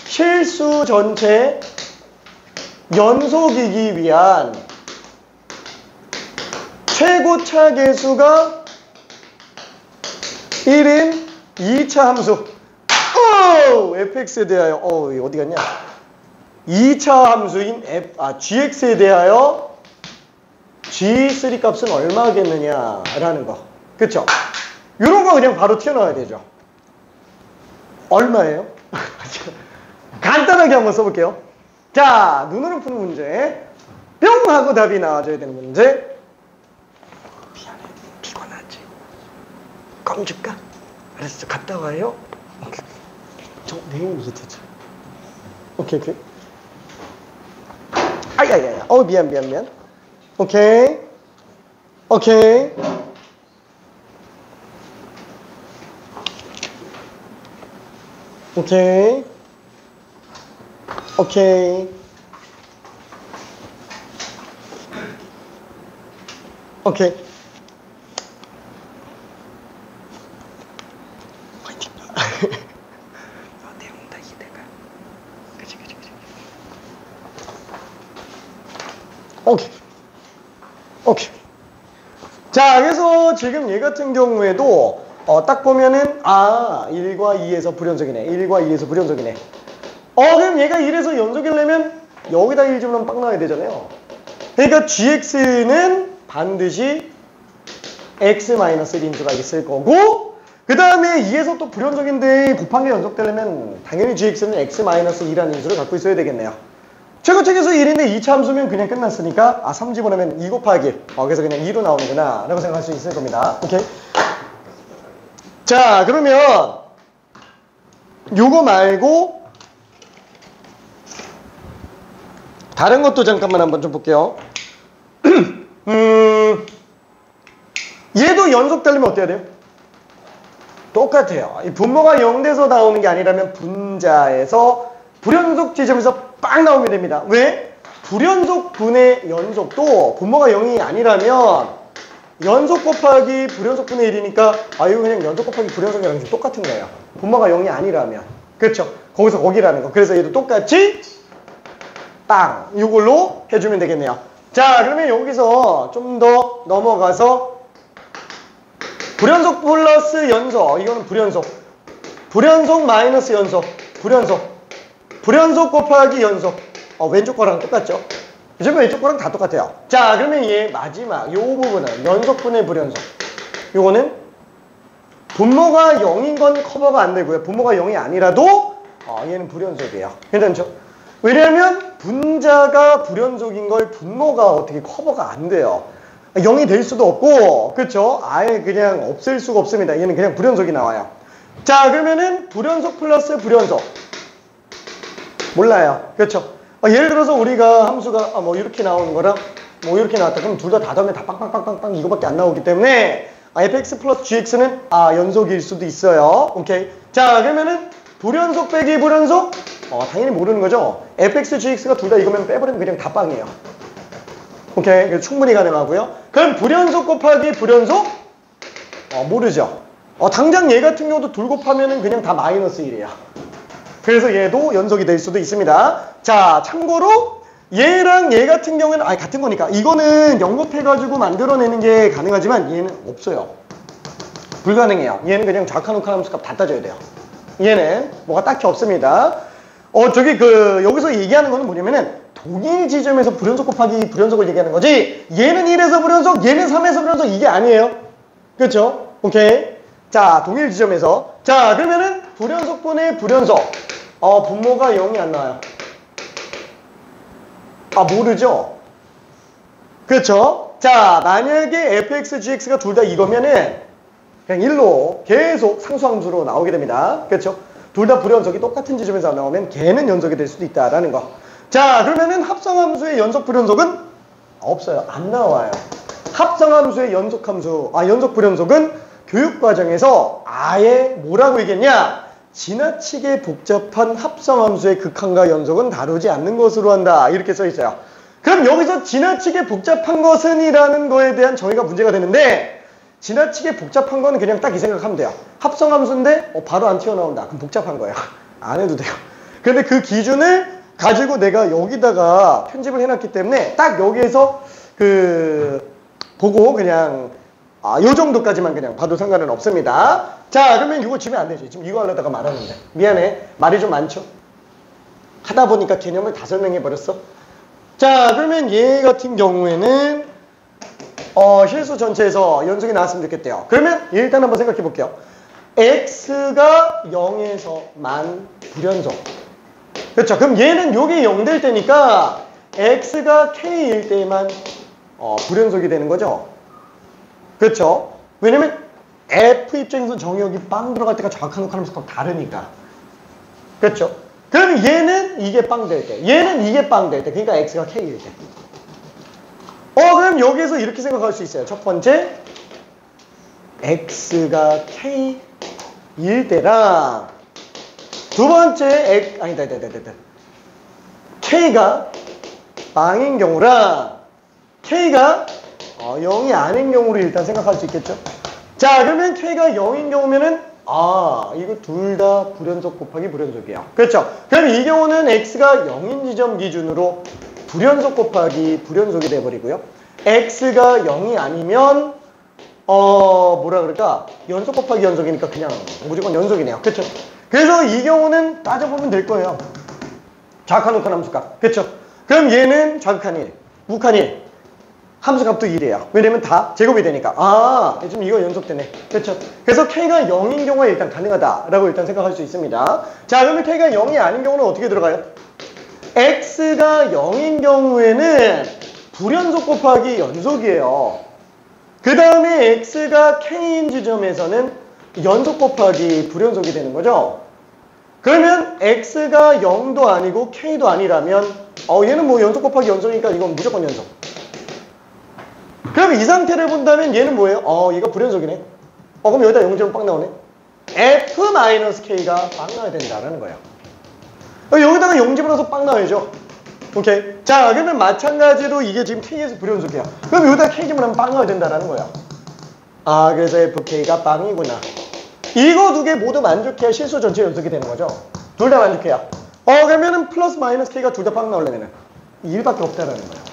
실수 전체 연속이기 위한 최고차 계수가 1인 2차 함수 fx에 대하여 어디 갔냐? 2차 함수인 gx에 대하여 g3 값은 얼마겠느냐라는 거. 그쵸? 이런 거 그냥 바로 튀어나와야 되죠. 얼마예요? 간단하게 한번 써볼게요. 자, 눈으로 푸는 문제. 뿅 하고 답이 나와줘야 되는 문제. 미안해, 피곤하지? 껌 줄까? 알았어, 갔다 와요. 오케이. 저 내용이 되죠. 오케이. 아야야야. 미안. 오케이. 오케이. 오케이. 오케이. 자, 그래서 지금 얘 같은 경우에도 딱 보면은 1과 2에서 불연속이네. 1과 2에서 불연속이네. 그럼 얘가 1에서 연속이려면 여기다 1 집으면 빵 나와야 되잖아요. 그러니까 gx는 반드시 x-1인수가 있을 거고, 그 다음에 2에서 또 불연속인데 곱한 게 연속되려면 당연히 gx는 x-2라는 인수를 갖고 있어야 되겠네요. 최고책에서 1인데 2차 함수면 그냥 끝났으니까 3 집어넣으면 2 곱하기 1. 그래서 그냥 2로 나오는구나 라고 생각할 수 있을 겁니다. 오케이. 자, 그러면 요거 말고 다른 것도 잠깐만 한번 좀 볼게요. 얘도 연속되려면 어때야 돼요? 똑같아요. 이 분모가 0 돼서 나오는 게 아니라면 분자에서 불연속 지점에서 빵 나오면 됩니다. 왜? 불연속 분의 연속도 분모가 0이 아니라면 연속 곱하기 불연속 분의 1이니까 이거 그냥 연속 곱하기 불연속이랑 똑같은 거예요. 분모가 0이 아니라면. 그렇죠? 거기서 거기라는 거. 그래서 얘도 똑같이 빵! 이걸로 해주면 되겠네요. 자, 그러면 여기서 좀 더 넘어가서 불연속 플러스 연속. 이거는 불연속. 불연속 마이너스 연속. 불연속 곱하기 연속. 왼쪽 거랑 똑같죠? 그죠? 왼쪽 거랑 다 똑같아요. 자, 그러면 얘 마지막 요 부분은 연속분의 불연속. 요거는 분모가 0인 건 커버가 안 되고요. 분모가 0이 아니라도 얘는 불연속이에요. 괜찮죠? 왜냐하면 분자가 불연속인 걸 분모가 어떻게 커버가 안 돼요. 0이 될 수도 없고, 그렇죠? 아예 그냥 없앨 수가 없습니다. 얘는 그냥 불연속이 나와요. 자, 그러면은 불연속 플러스 불연속. 몰라요. 그렇죠? 예를 들어서 우리가 함수가 뭐 이렇게 나오는 거랑 뭐 이렇게 나왔다. 그럼 둘 다 더하면 다 빵빵빵빵빵 이거밖에 안 나오기 때문에 fx 플러스 gx는 연속일 수도 있어요. 오케이. 자, 그러면은 불연속 빼기 불연속? 당연히 모르는 거죠. fx, gx가 둘 다 이거면 빼버리면 그냥 다 빵이에요. 오케이. 그래서 충분히 가능하고요. 그럼 불연속 곱하기 불연속? 모르죠. 당장 얘 같은 경우도 둘 곱하면은 그냥 다 마이너스 1이에요. 그래서 얘도 연속이 될 수도 있습니다. 자, 참고로 얘랑 얘 같은 경우에는 같은 거니까 이거는 연곱해가지고 만들어내는 게 가능하지만 얘는 없어요. 불가능해요. 얘는 그냥 좌칸 우칸 함수값 다 따져야 돼요. 얘는 뭐가 딱히 없습니다. 여기서 얘기하는 거는 뭐냐면은 동일 지점에서 불연속 곱하기 불연속을 얘기하는 거지, 얘는 1에서 불연속, 얘는 3에서 불연속 이게 아니에요. 그렇죠? 오케이. 자, 동일 지점에서. 자, 그러면은 불연속분의 불연속. 분모가 0이 안 나와요. 모르죠? 그렇죠? 자, 만약에 fx, gx가 둘 다 이거면은 그냥 1로 계속 상수함수로 나오게 됩니다. 그렇죠? 둘 다 불연속이 똑같은 지점에서 나오면 걔는 연속이 될 수도 있다라는 거. 자, 그러면은 합성함수의 연속 불연속은 없어요. 안 나와요. 합성함수의 연속 불연속은 교육과정에서 아예 뭐라고 얘기했냐? 지나치게 복잡한 합성함수의 극한과 연속은 다루지 않는 것으로 한다. 이렇게 써 있어요. 그럼 여기서 지나치게 복잡한 것은 이라는 거에 대한 정의가 문제가 되는데, 지나치게 복잡한 거는 그냥 딱 이 생각하면 돼요. 합성함수인데 바로 안 튀어나온다. 그럼 복잡한 거예요. 안 해도 돼요. 근데 그 기준을 가지고 내가 여기다가 편집을 해놨기 때문에 딱 여기에서 보고 그냥 요 정도까지만 그냥 봐도 상관은 없습니다. 자, 그러면 이거 지면 안 되지. 지금 이거 하려다가 말하는데. 미안해. 말이 좀 많죠? 하다 보니까 개념을 다 설명해 버렸어. 자, 그러면 얘 같은 경우에는 실수 전체에서 연속이 나왔으면 좋겠대요. 그러면 일단 한번 생각해 볼게요. x가 0에서만 불연속. 그렇죠? 그럼 얘는 요게 0 될 때니까 x가 k일 때만 불연속이 되는 거죠. 그렇죠? 왜냐면 f 입장에서 정의역이 빵 들어갈 때가 좌칸 우칸 하면서 다르니까. 그렇죠? 그럼 얘는 이게 빵 될 때, 얘는 이게 빵 될 때, 그러니까 x가 k일 때. 그럼 여기에서 이렇게 생각할 수 있어요. 첫 번째, x가 k일 때랑 두 번째, k가 빵인 경우랑 k가 0이 아닌 경우를 일단 생각할 수 있겠죠. 자, 그러면 k가 0인 경우면은 이거 둘 다 불연속 곱하기 불연속이에요. 그렇죠? 그럼 이 경우는 x가 0인 지점 기준으로 불연속 곱하기 불연속이 돼버리고요. x가 0이 아니면 뭐라 그럴까? 연속 곱하기 연속이니까 그냥 무조건 연속이네요. 그쵸? 그래서 이 경우는 따져보면 될 거예요. 좌칸, 우칸 함수값. 그쵸? 그럼 얘는 좌극한 1, 우칸 1. 함수값도 1이에요. 왜냐면 다 제곱이 되니까. 지금 이거 연속되네. 그렇죠? 그래서 K가 0인 경우에 일단 가능하다라고 일단 생각할 수 있습니다. 자, 그러면 K가 0이 아닌 경우는 어떻게 들어가요? X가 0인 경우에는 불연속 곱하기 연속이에요. 그 다음에 X가 K인 지점에서는 연속 곱하기 불연속이 되는 거죠. 그러면 X가 0도 아니고 K도 아니라면 얘는 뭐 연속 곱하기 연속이니까 이건 무조건 연속. 그럼 이 상태를 본다면 얘는 뭐예요? 얘가 불연속이네. 그럼 여기다 0제곱 빵 나오네. F-K가 빵 나와야 된다라는 거예요. 여기다가 0제곱 넣어서 빵 나와야죠. 오케이. 자, 그러면 마찬가지로 이게 지금 K에서 불연속이야. 그럼 여기다 K제곱 하면 빵 나와야 된다라는 거예요. 그래서 FK가 빵이구나. 이거 두 개 모두 만족해야 실수 전체 연속이 되는 거죠. 둘 다 만족해야. 그러면은 플러스 마이너스 K가 둘 다 빵 나오려면은 1밖에 없다라는 거예요.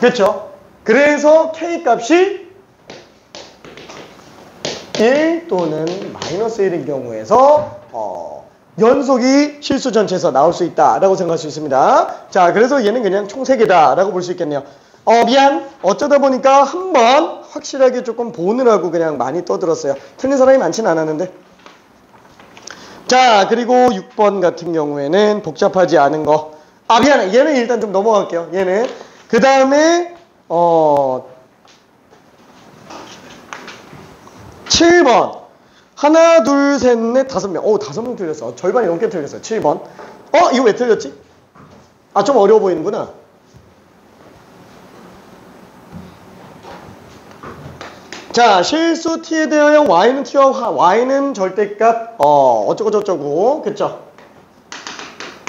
그렇죠? 그래서 K 값이 1 또는 마이너스 1인 경우에서 연속이 실수 전체에서 나올 수 있다라고 생각할 수 있습니다. 자, 그래서 얘는 그냥 총 3개다라고 볼 수 있겠네요. 미안. 어쩌다 보니까 한번 확실하게 조금 보느라고 그냥 많이 떠들었어요. 틀린 사람이 많지는 않았는데. 자, 그리고 6번 같은 경우에는 복잡하지 않은 거. 미안해. 얘는 일단 좀 넘어갈게요. 얘는. 그 다음에 7번. 하나, 둘, 셋, 넷, 5명. 5명 틀렸어. 절반이 넘게 틀렸어요. 7번. 이거 왜 틀렸지? 좀 어려워 보이는구나. 자, 실수 t에 대하여 y는 t와 y는 절대값 어쩌고저쩌고. 그쵸?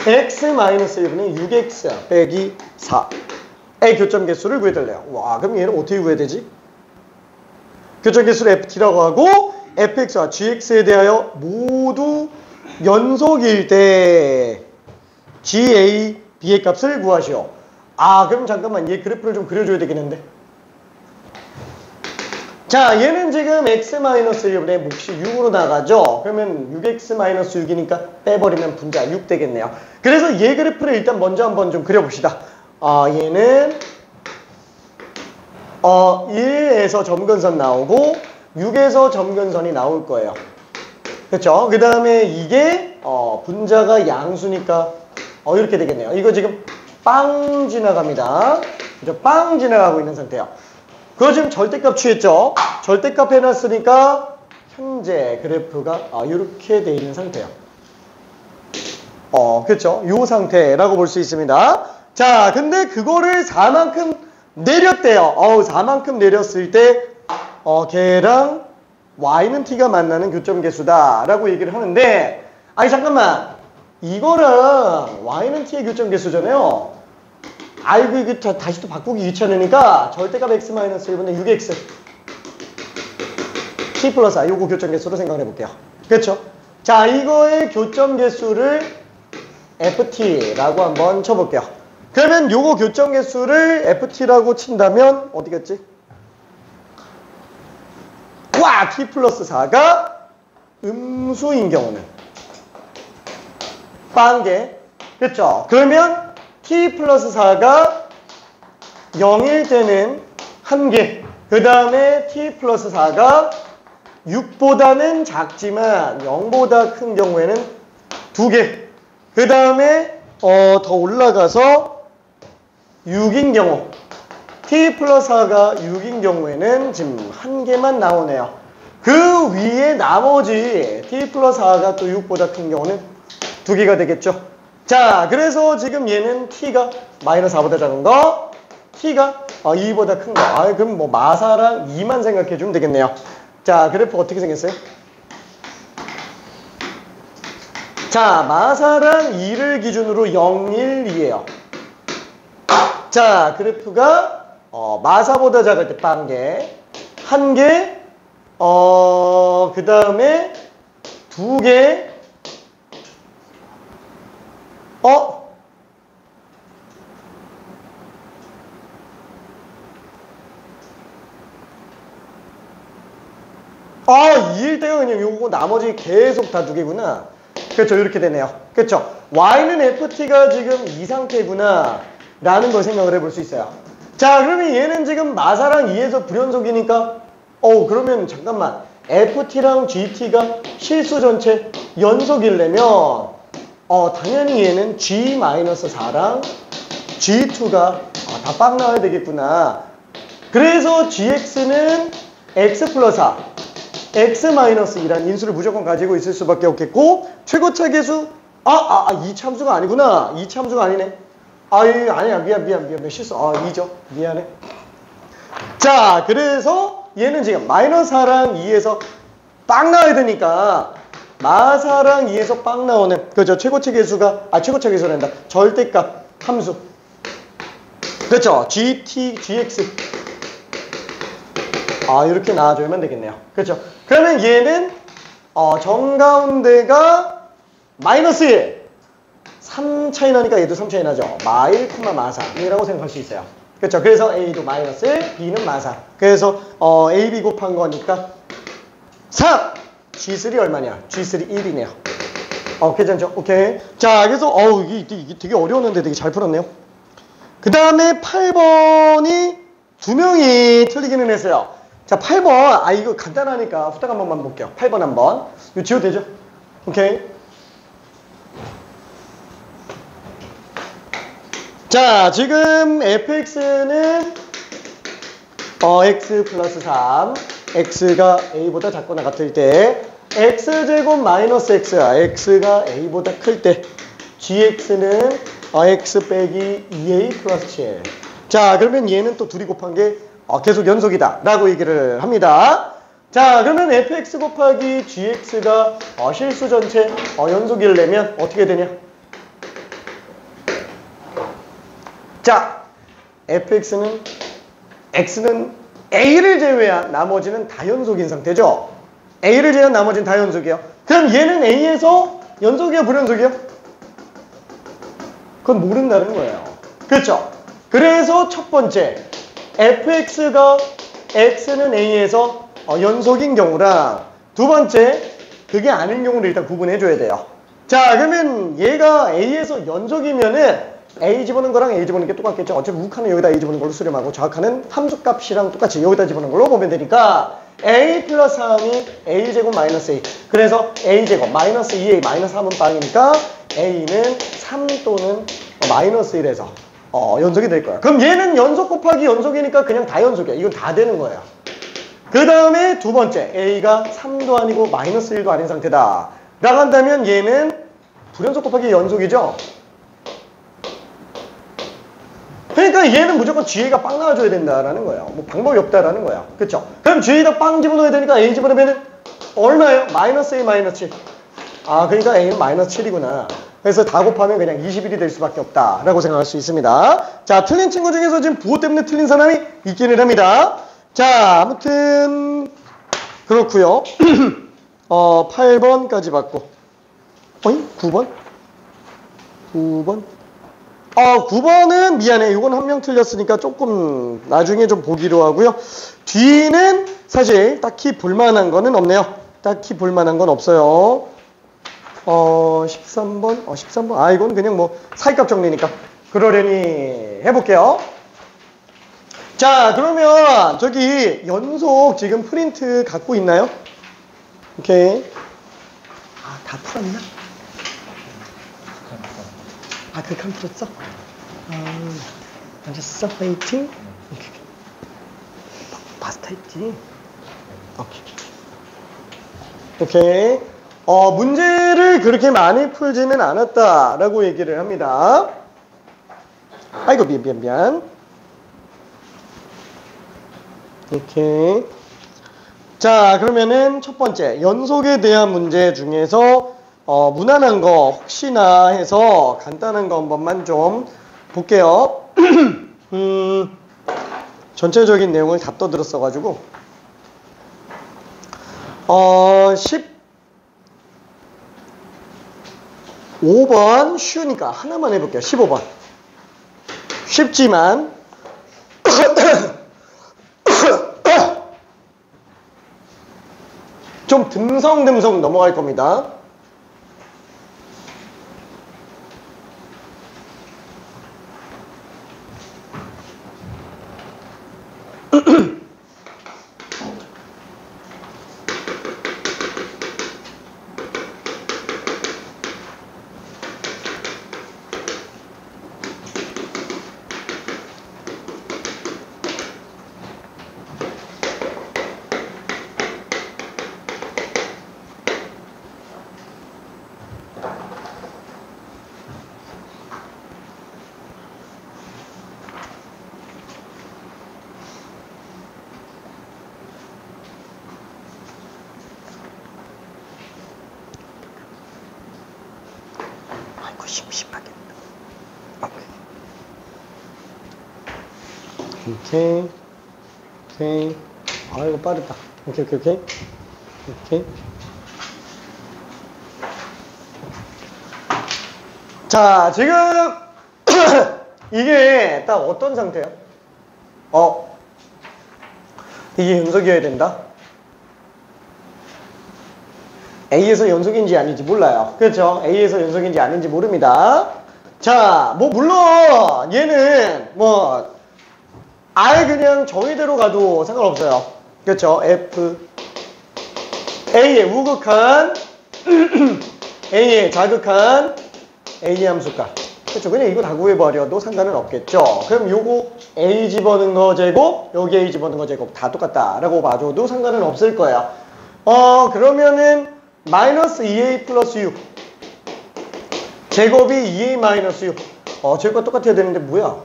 x-1분의 6x 빼기 4의 교점 개수를 구해달래요. 와, 그럼 얘는 어떻게 구해야 되지? 교점 개수를 ft라고 하고 fx와 gx에 대하여 모두 연속일 때 ga, b의 값을 구하시오. 그럼 잠깐만 얘 그래프를 좀 그려줘야 되겠는데. 자, 얘는 지금 x-1분의 몫이 6으로 나가죠. 그러면 6x-6이니까 빼버리면 분자 6 되겠네요. 그래서 얘 그래프를 일단 먼저 한번 좀 그려봅시다. 얘는 1에서 점근선 나오고 6에서 점근선이 나올 거예요. 그렇죠? 그 다음에 이게 분자가 양수니까 이렇게 되겠네요. 이거 지금 빵 지나갑니다. 그죠? 빵 지나가고 있는 상태예요. 그거 지금 절대값 취했죠? 절대값 해놨으니까 현재 그래프가 이렇게 돼 있는 상태예요. 그렇죠? 이 상태라고 볼 수 있습니다. 자, 근데 그거를 4만큼 내렸대요. 4만큼 내렸을 때 걔랑 y는 t가 만나는 교점 개수다라고 얘기를 하는데, 잠깐만, 이거랑 y는 t의 교점 개수잖아요. 이거 다시 또 바꾸기 귀찮으니까 절대값 x-1분의 6x t 플러스 i 요거 교점 개수로 생각해 볼게요. 그렇죠? 자, 이거의 교점 개수를 ft라고 한번 쳐볼게요. 그러면 요거 교점 개수를 ft라고 친다면 어디 갔지? t 플러스 4가 음수인 경우는 빵개. 그렇죠? 그러면 t 플러스 4가 0일 때는 1개. 그 다음에 t 플러스 4가 6보다는 작지만 0보다 큰 경우에는 2개. 그 다음에 더 올라가서 6인 경우, t 플러스 4가 6인 경우에는 지금 1개만 나오네요. 그 위에 나머지 t 플러스 4가 또 6보다 큰 경우는 2개가 되겠죠. 자, 그래서 지금 얘는 t가 마이너스 4보다 작은 거, t가 2보다 큰 거. 그럼 뭐 마사랑 2만 생각해 주면 되겠네요. 자, 그래프 어떻게 생겼어요? 자, 마사랑 2를 기준으로 0, 1, 2예요. 자, 그래프가 마사보다 작을 때 빵개, 1개, 그 다음에 2개, 2일 때가 그냥 요거 나머지 계속 다 2개구나. 그렇죠. 이렇게 되네요. 그렇죠. y는 ft가 지금 이 상태구나 라는 걸 생각을 해볼 수 있어요. 자, 그러면 얘는 지금 마사랑 2에서 불연속이니까 그러면 잠깐만 ft랑 gt가 실수 전체 연속이려면 당연히 얘는 g-4랑 g2가 다 빵 나와야 되겠구나. 그래서 gx는 x 플러스 4, x-2란 인수를 무조건 가지고 있을 수밖에 없겠고, 최고차 계수 이 참수가 아니구나. 이 참수가 아니네. 아니야. 미안. 실수. 2죠. 미안해. 자, 그래서 얘는 지금 -4랑 2에서 빵 나와야 되니까 마사랑 2에서 빵 나오는 그죠. 최고차 계수가 최고차 계수란다. 절대값 함수. 그렇죠. gt, gx. 이렇게 나와주면 되겠네요. 그렇죠. 그러면 얘는 정가운데가 -1 3 차이 나니까 얘도 3 차이 나죠. -1, -4이라고 생각할 수 있어요. 그렇죠. 그래서 A도 -1, B는 -4. 그래서 A, B 곱한 거니까 3. G3 얼마냐? G3 1이네요. 괜찮죠? 오케이. 자, 그래서 이게 되게 어려웠는데 되게 잘 풀었네요. 그 다음에 8번이 2명이 틀리기는 했어요. 자, 8번. 이거 간단하니까 후딱 한 번만 볼게요. 8번 한번. 이거 지워도 되죠? 오케이. 자, 지금 fx는 x 플러스 3, x가 a보다 작거나 같을 때, x제곱 마이너스 x, x가 a보다 클 때, gx는 x 빼기 2a 플러스 7. 자, 그러면 얘는 또 둘이 곱한 게 계속 연속이다 라고 얘기를 합니다. 자, 그러면 fx 곱하기 gx가 실수 전체 연속이려면 어떻게 되냐? 자, fx는 x는 a를 제외한 나머지는 다 연속인 상태죠. a를 제외한 나머지는 다 연속이에요. 그럼 얘는 a에서 연속이야 불연속이야? 그건 모른다는 거예요. 그렇죠? 그래서 첫 번째 fx가 x는 a에서 연속인 경우랑 두 번째 그게 아닌 경우를 일단 구분해 줘야 돼요. 자, 그러면 얘가 a에서 연속이면은 a 집어넣은 거랑 a 집어넣는 게 똑같겠죠. 어차피 우카는 여기다 a 집어넣은 걸로 수렴하고 좌카는 함수값이랑 똑같이 여기다 집어넣은 걸로 보면 되니까 a 플러스 3이 a 제곱 마이너스 a. 그래서 a 제곱 마이너스 2a 마이너스 3은 빵이니까 a는 3 또는 마이너스 1에서 연속이 될 거야. 그럼 얘는 연속 곱하기 연속이니까 그냥 다 연속이야. 이건 다 되는 거예요. 그 다음에 두 번째 a가 3도 아니고 마이너스 1도 아닌 상태다 라고 한다면 얘는 불연속 곱하기 연속이죠. 그러니까 얘는 무조건 gA가 빵 나와줘야 된다라는 거예요. 뭐 방법이 없다라는 거예요. 그쵸? 그럼 g에다 빵 집어넣어야 되니까 a 집어넣으면 얼마예요? 마이너스 a 마이너스 7. 그러니까 a는 마이너스 7이구나. 그래서 다 곱하면 그냥 21이 될 수밖에 없다라고 생각할 수 있습니다. 자, 틀린 친구 중에서 지금 부호 때문에 틀린 사람이 있기는 합니다. 자, 아무튼 그렇고요. 8번까지 봤고 9번? 9번은 미안해. 이건 한 명 틀렸으니까 조금 나중에 좀 보기로 하고요. 뒤는 사실 딱히 볼만한 거는 없네요. 딱히 볼만한 건 없어요. 13번? 13번? 이건 그냥 뭐 사이값 정리니까 그러려니 해볼게요. 자, 그러면 저기 연속 지금 프린트 갖고 있나요? 오케이. 다 풀었나? 극한 풀었어? 앉았어? 화이팅? 파스타 했지? 오케이. 문제를 그렇게 많이 풀지는 않았다라고 얘기를 합니다. 아이고, 미안. 오케이. 자, 그러면은 첫 번째, 연속에 대한 문제 중에서 무난한 거 혹시나 해서 간단한 거 한 번만 좀 볼게요. 전체적인 내용을 다 떠들었어가지고 15번 쉬우니까 하나만 해볼게요. 15번 쉽지만 좀 듬성듬성 넘어갈 겁니다. 아이고 심심하겠다. 오케이. 오케이. 아이고 빠르다. 오케이. 자, 지금 이게 딱 어떤 상태예요? 이게 연속이어야 된다? A에서 연속인지 아닌지 몰라요. 그렇죠? A에서 연속인지 아닌지 모릅니다. 자, 뭐 물론 얘는 뭐 아예 그냥 정의대로 가도 상관없어요. 그렇죠? F A의 우극한 A의 자극한 A의 함수값. 그렇죠? 그냥 이거 다 구해버려도 상관은 없겠죠. 그럼 요거 A 집어넣은 거 제곱, 여기 A 집어넣은 거 제곱 다 똑같다라고 봐줘도 상관은 없을 거예요. 그러면은 마이너스 2A 플러스 6 제곱이 2A 마이너스 6 제곱과 똑같아야 되는데 뭐야?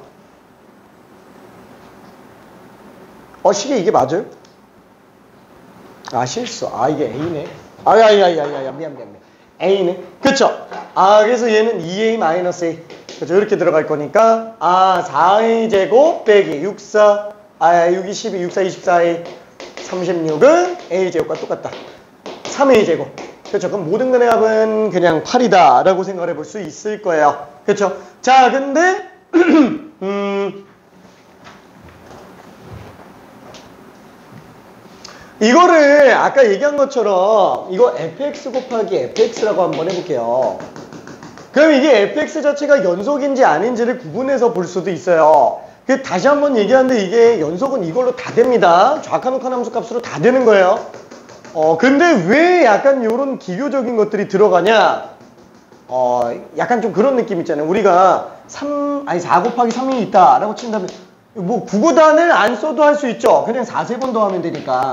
식이 이게 맞아요? 실수. 이게 A네. 미안. A네. 그쵸? 그래서 얘는 2A 마이너스 A. 그죠? 이렇게 들어갈 거니까 4A 제곱 빼기 6이 12, 6, 4, 24A 36은 A 제곱과 똑같다. 3A 제곱. 그렇죠? 그럼 모든 근의 합은 그냥 8이다 라고 생각을 해볼 수 있을 거예요. 그렇죠? 자, 근데 이거를 아까 얘기한 것처럼 이거 fx 곱하기 fx라고 한번 해볼게요. 그럼 이게 fx 자체가 연속인지 아닌지를 구분해서 볼 수도 있어요. 다시 한번 얘기하는데 이게 연속은 이걸로 다 됩니다. 좌칸우칸 함수 값으로 다 되는 거예요. 근데 왜 약간 요런 기교적인 것들이 들어가냐? 약간 좀 그런 느낌 있잖아요. 우리가 4 곱하기 3이 있다라고 친다면 뭐 구구단을 안 써도 할 수 있죠. 그냥 4, 3번 더하면 되니까.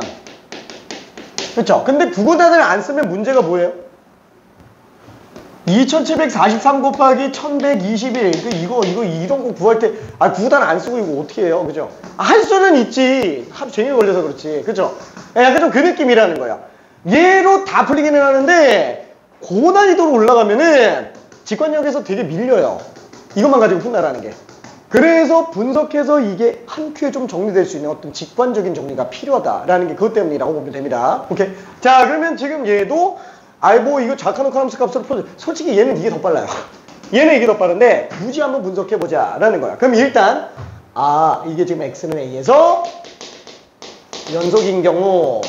그렇죠? 근데 구구단을 안 쓰면 문제가 뭐예요? 2743 곱하기 1121. 이런 거 구할 때 구구단 안 쓰고 이거 어떻게 해요? 그죠? 할 수는 있지. 하도 재미가 걸려서 그렇지. 그죠? 약간 좀 그 느낌이라는 거야. 얘로 다 풀리기는 하는데 고난이도로 올라가면은 직관력에서 되게 밀려요. 이것만 가지고 푼다라는 게. 그래서 분석해서 이게 한 큐에 좀 정리될 수 있는 어떤 직관적인 정리가 필요하다라는 게 그것 때문이라고 보면 됩니다. 오케이. 자, 그러면 지금 얘도 이거 좌칸우칸 함수 값으로 풀어. 솔직히 얘는 이게 더 빨라요. 얘는 이게 더 빠른데 굳이 한번 분석해보자 라는 거야. 그럼 일단 이게 지금 x는 a에서 연속인 경우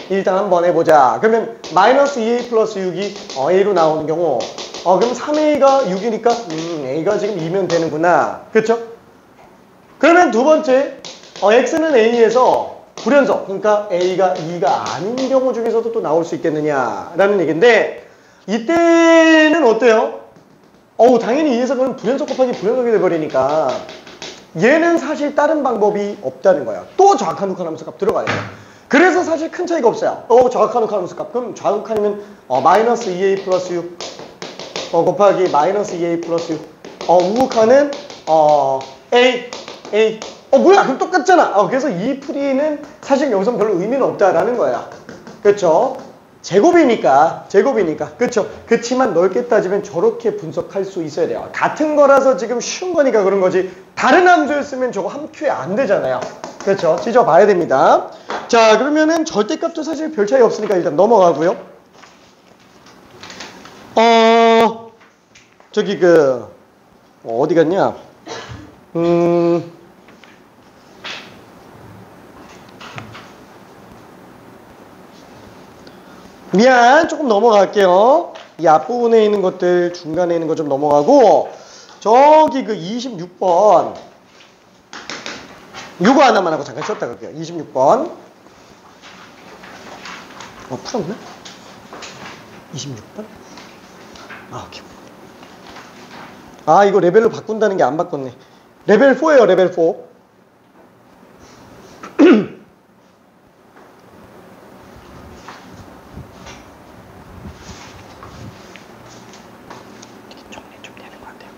일단 한번 해보자. 그러면 마이너스 2a 플러스 6이 a로 나오는 경우 그럼 3a가 6이니까 a가 지금 2면 되는구나. 그렇죠? 그러면 두 번째 x는 a에서 불연속, 그러니까 a가 2가 아닌 경우 중에서도 또 나올 수 있겠느냐라는 얘기인데 이때는 어때요? 당연히 2에서 그러면 불연속 곱하기 불연속이 돼버리니까 얘는 사실 다른 방법이 없다는 거야. 또 좌칸우칸 함수 값 들어가야 돼. 그래서 사실 큰 차이가 없어요. 좌칸우칸 함수 값. 그럼 좌우칸이면 마이너스 2a 플러스 6 곱하기 마이너스 2a 플러스 6 우극한은 a 뭐야 그럼 똑같잖아. 그래서 이 풀이는 사실 여기서 별로 의미는 없다라는 거야. 그렇죠? 제곱이니까 그렇죠? 그치만 넓게 따지면 저렇게 분석할 수 있어야 돼요. 같은 거라서 지금 쉬운 거니까 그런 거지 다른 함수였으면 저거 한 큐에 안 되잖아요. 그렇죠? 찢어봐야 됩니다. 자, 그러면은 절대값도 사실 별 차이 없으니까 일단 넘어가고요. 저기 어디 갔냐? 미안, 조금 넘어갈게요. 이 앞부분에 있는 것들, 중간에 있는 거 좀 넘어가고, 저기 그 26번. 요거 하나만 하고 잠깐 쉬었다 갈게요. 26번. 풀었나? 26번? 오케이. 이거 레벨로 바꾼다는 게 안 바꿨네. 레벨 4예요, 레벨 4. 정리 좀 되는 것 같아요.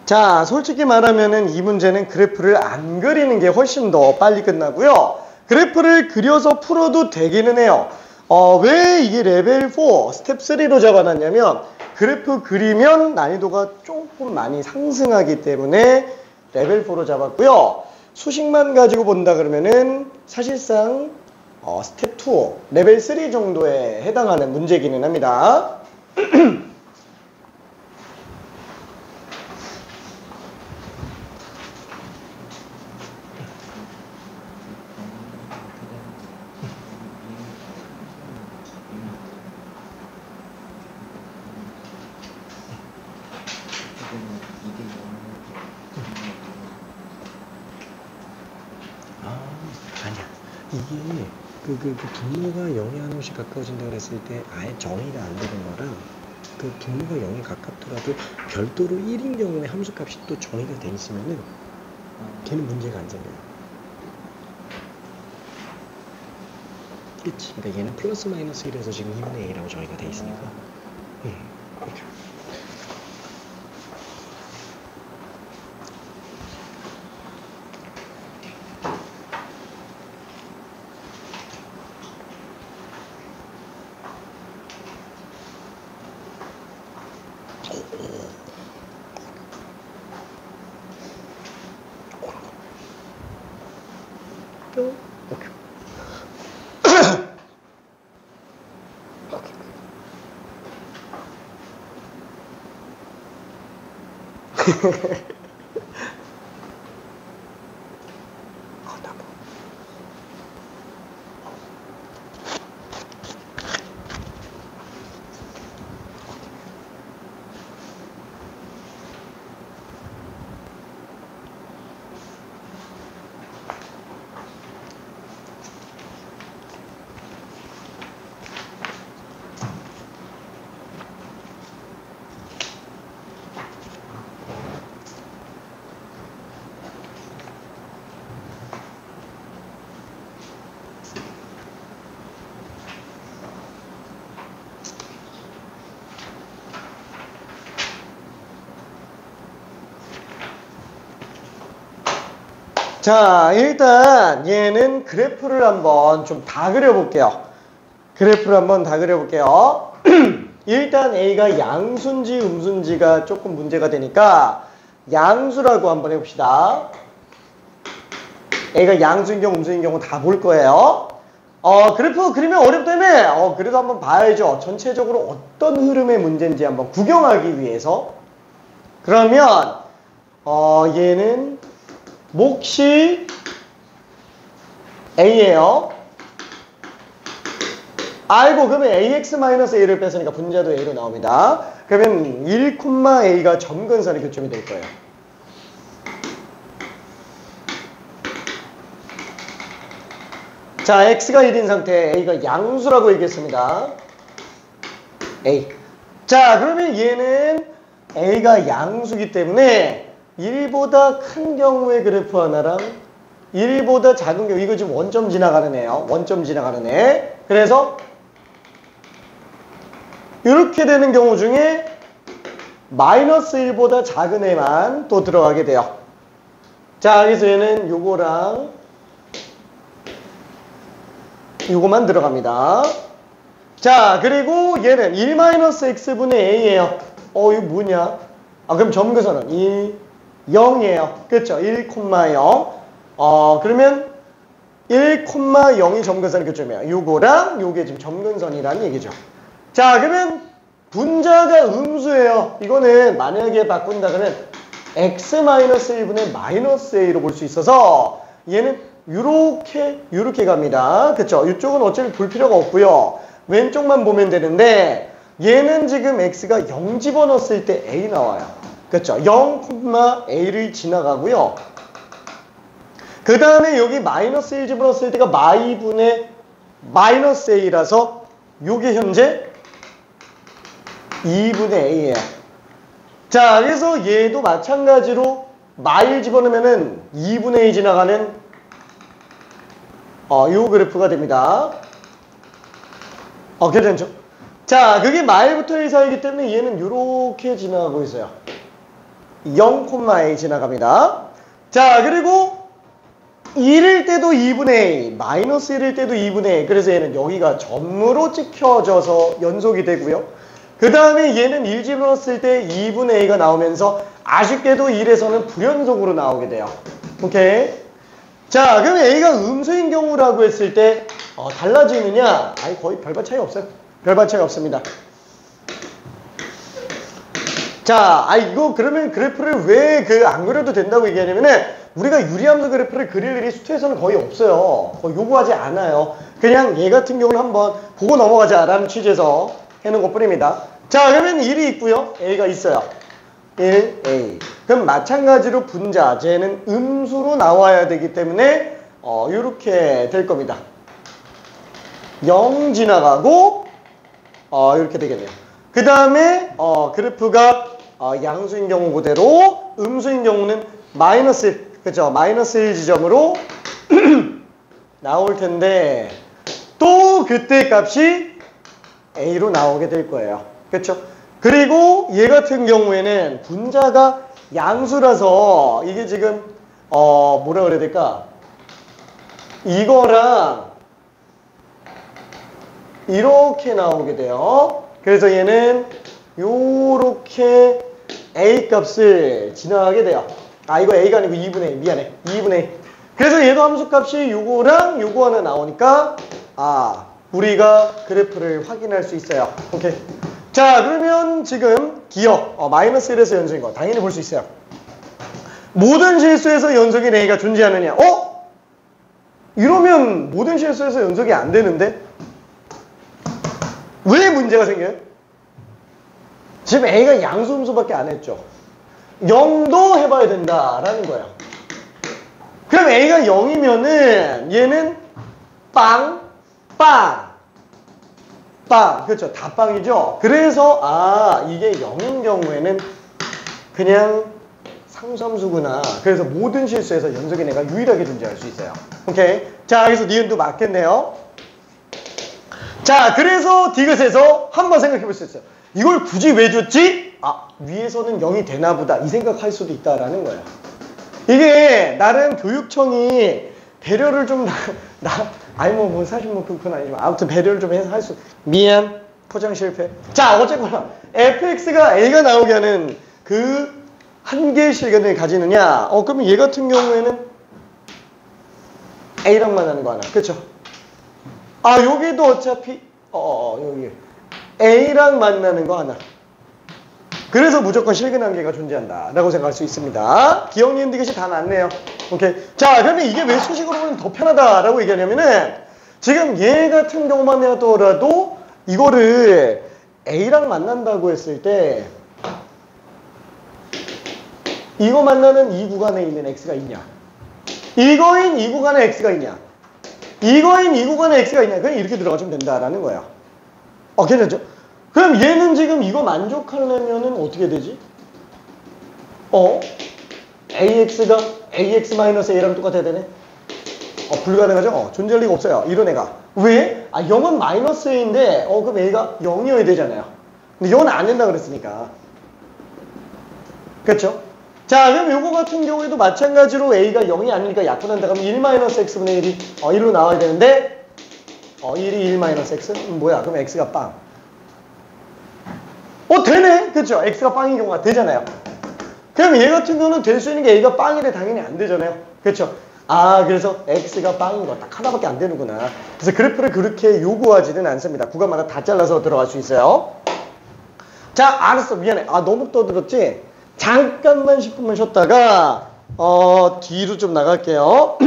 자, 솔직히 말하면은 이 문제는 그래프를 안 그리는 게 훨씬 더 빨리 끝나고요. 그래프를 그려서 풀어도 되기는 해요. 왜 이게 레벨 4, 스텝 3로 잡아놨냐면 그래프 그리면 난이도가 조금 많이 상승하기 때문에 레벨 4로 잡았고요. 수식만 가지고 본다 그러면은 사실상 스텝 2, 레벨 3 정도에 해당하는 문제기는 합니다. 이게 분모가 0에 한없이 가까워진다 그랬을 때 아예 정의가 안 되는 거랑 그 분모가 0에 가깝더라도 별도로 1인 경우에 함수값이 또 정의가 돼 있으면은 걔는 문제가 안 생겨요. 그치? 그러니까 얘는 플러스 마이너스 1에서 지금 2분의 A라고 정의가 돼 있으니까. 그렇죠. 자, 일단 얘는 그래프를 한번 좀 다 그려볼게요. 그래프를 한번 다 그려볼게요. 일단 A가 양수인지 음수인지가 조금 문제가 되니까 양수라고 한번 해봅시다. A가 양수인 경우, 음수인 경우 다 볼 거예요. 그래프 그리면 어렵다며? 그래도 한번 봐야죠. 전체적으로 어떤 흐름의 문제인지 한번 구경하기 위해서. 그러면, 얘는 몫이 A예요. 아이고, 그러면 AX-A를 뺐으니까 분자도 A로 나옵니다. 그러면 1,A가 점근선의 교점이 될 거예요. 자, X가 1인 상태, A가 양수라고 얘기했습니다. A. 자, 그러면 얘는 A가 양수기 때문에 1보다 큰 경우의 그래프 하나랑 1보다 작은 경우, 이거 지금 원점 지나가는 애요. 원점 지나가는 애. 그래서 이렇게 되는 경우 중에 마이너스 1보다 작은 애만 또 들어가게 돼요. 자, 그래서 얘는 요거랑 요거만 들어갑니다. 자, 그리고 얘는 1-x분의 a예요. 이거 뭐냐? 그럼 점근선은 0이에요. 그렇죠? 1,0. 그러면 1,0이 점근선의 교점이에요. 요거랑 요게 지금 점근선이라는 얘기죠. 자, 그러면 분자가 음수예요. 이거는 만약에 바꾼다 그러면 x-1분의 -a로 볼 수 있어서 얘는 요렇게 갑니다. 그쵸? 이쪽은 어차피 볼 필요가 없고요. 왼쪽만 보면 되는데 얘는 지금 x가 0 집어넣었을 때 a 나와요. 그쵸? 0,a를 지나가고요. 그 다음에 여기 -1 집어넣었을 때가 마이분의 -a라서 요게 현재 2분의 a예요. 자, 그래서 얘도 마찬가지로 마일 집어넣으면은 2분의 a 지나가는 요 그래프가 됩니다. 괜찮죠? 자, 그게 마일부터 1 사이기 때문에 얘는 요렇게 지나가고 있어요. 0,a 지나갑니다. 자, 그리고 1일 때도 2분의 a, -1일 때도 2분의 a. 그래서 얘는 여기가 점으로 찍혀져서 연속이 되고요. 그 다음에 얘는 1 집어넣었을 때 2분의 a가 나오면서 아쉽게도 1에서는 불연속으로 나오게 돼요. 오케이? 자, 그러면 a가 음수인 경우라고 했을 때 달라지느냐? 거의 별반 차이 없어요. 별반 차이 없습니다. 자, 이거 그러면 그래프를 왜 안 그려도 된다고 얘기하냐면은 우리가 유리함수 그래프를 그릴 일이 수트에서는 거의 없어요. 거의 요구하지 않아요. 그냥 얘 같은 경우는 한번 보고 넘어가자라는 취지에서 해놓은 것 뿐입니다. 자, 그러면 1이 있고요. a가 있어요. 1a. 그럼 마찬가지로 분자, 쟤는 음수로 나와야 되기 때문에 이렇게 될 겁니다. 0 지나가고 이렇게 되겠네요. 그 다음에 그래프가 양수인 경우 그대로, 음수인 경우는 -1, 그죠? -1 지점으로 나올 텐데 또 그때 값이 a로 나오게 될 거예요. 그렇죠? 그리고 얘 같은 경우에는 분자가 양수라서 이게 지금 뭐라 그래야 될까? 이거랑 이렇게 나오게 돼요. 그래서 얘는 요렇게 a 값을 지나가게 돼요. 이거 a가 아니고 2분의 1. 미안해. 2분의 1. 그래서 얘도 함수값이 요거랑 요거 하나 나오니까 우리가 그래프를 확인할 수 있어요. 오케이. 자, 그러면 지금 기억 -1에서 연속인 거 당연히 볼 수 있어요. 모든 실수에서 연속인 a가 존재하느냐? 이러면 모든 실수에서 연속이 안 되는데 왜 문제가 생겨요? 지금 a가 양수 음수밖에 안 했죠. 0도 해봐야 된다라는 거예요. 그럼 a가 0이면은 얘는 빵, 그렇죠. 다 빵이죠. 그래서 이게 0인 경우에는 그냥 상수함수구나. 그래서 모든 실수에서 연속인 애가 유일하게 존재할 수 있어요. 오케이. 자, 그래서 니은도 맞겠네요. 자, 그래서 디귿에서 한번 생각해 볼 수 있어요. 이걸 굳이 왜 줬지? 위에서는 0이 되나 보다. 이 생각할 수도 있다라는 거예요. 이게 나름 교육청이 배려를 좀 사실 그건 아니지만 아무튼 배려를 좀 해서 할 수. 미안. 포장 실패. 자, 어쨌거나 fx가 a가 나오게 하는 그 한계의 실견을 가지느냐? 그러면 얘 같은 경우에는 A랑 만나는 거 하나. 그쵸? 아, 여기도 어차피, 여기. A랑 만나는 거 하나. 그래서 무조건 실근한계가 존재한다. 라고 생각할 수 있습니다. 기억, 니은, 디귿이 다 맞네요. 오케이. 자, 그러면 이게 왜 수식으로 보면 더 편하다라고 얘기하냐면은, 지금 얘 같은 경우만 하더라도, 이거를 A랑 만난다고 했을 때, 이거 만나는 이 구간에 있는 X가 있냐? 이거인 이 구간에 X가 있냐? 이거인 이 구간에 X가 있냐? 그냥 이렇게 들어가주면 된다라는 거야. 괜찮죠? 그럼 얘는 지금 이거 만족하려면은 어떻게 되지? AX가 AX-A랑 똑같아야 되네? 불가능하죠? 존재할 리가 없어요. 이런 애가. 왜? 0은 마이너스 A인데, 그럼 A가 0이어야 되잖아요. 근데 0은 안 된다 그랬으니까. 그렇죠? 자, 그럼 요거 같은 경우에도 마찬가지로 A가 0이 아니니까 약분한다. 그럼 1-X분의 1이 1로 나와야 되는데 1이 1-X? 뭐야? 그럼 X가 빵. 되네? 그쵸? X가 빵인 경우가 되잖아요. 그럼 얘 같은 경우는 될 수 있는 게 A가 빵이래 당연히 안 되잖아요. 그쵸? 그래서 X가 빵인 거 딱 하나밖에 안 되는구나. 그래서 그래프를 그렇게 요구하지는 않습니다. 구간마다 다 잘라서 들어갈 수 있어요. 자, 알았어. 미안해. 너무 떠들었지? 잠깐만 10분만 쉬었다가 뒤로 좀 나갈게요.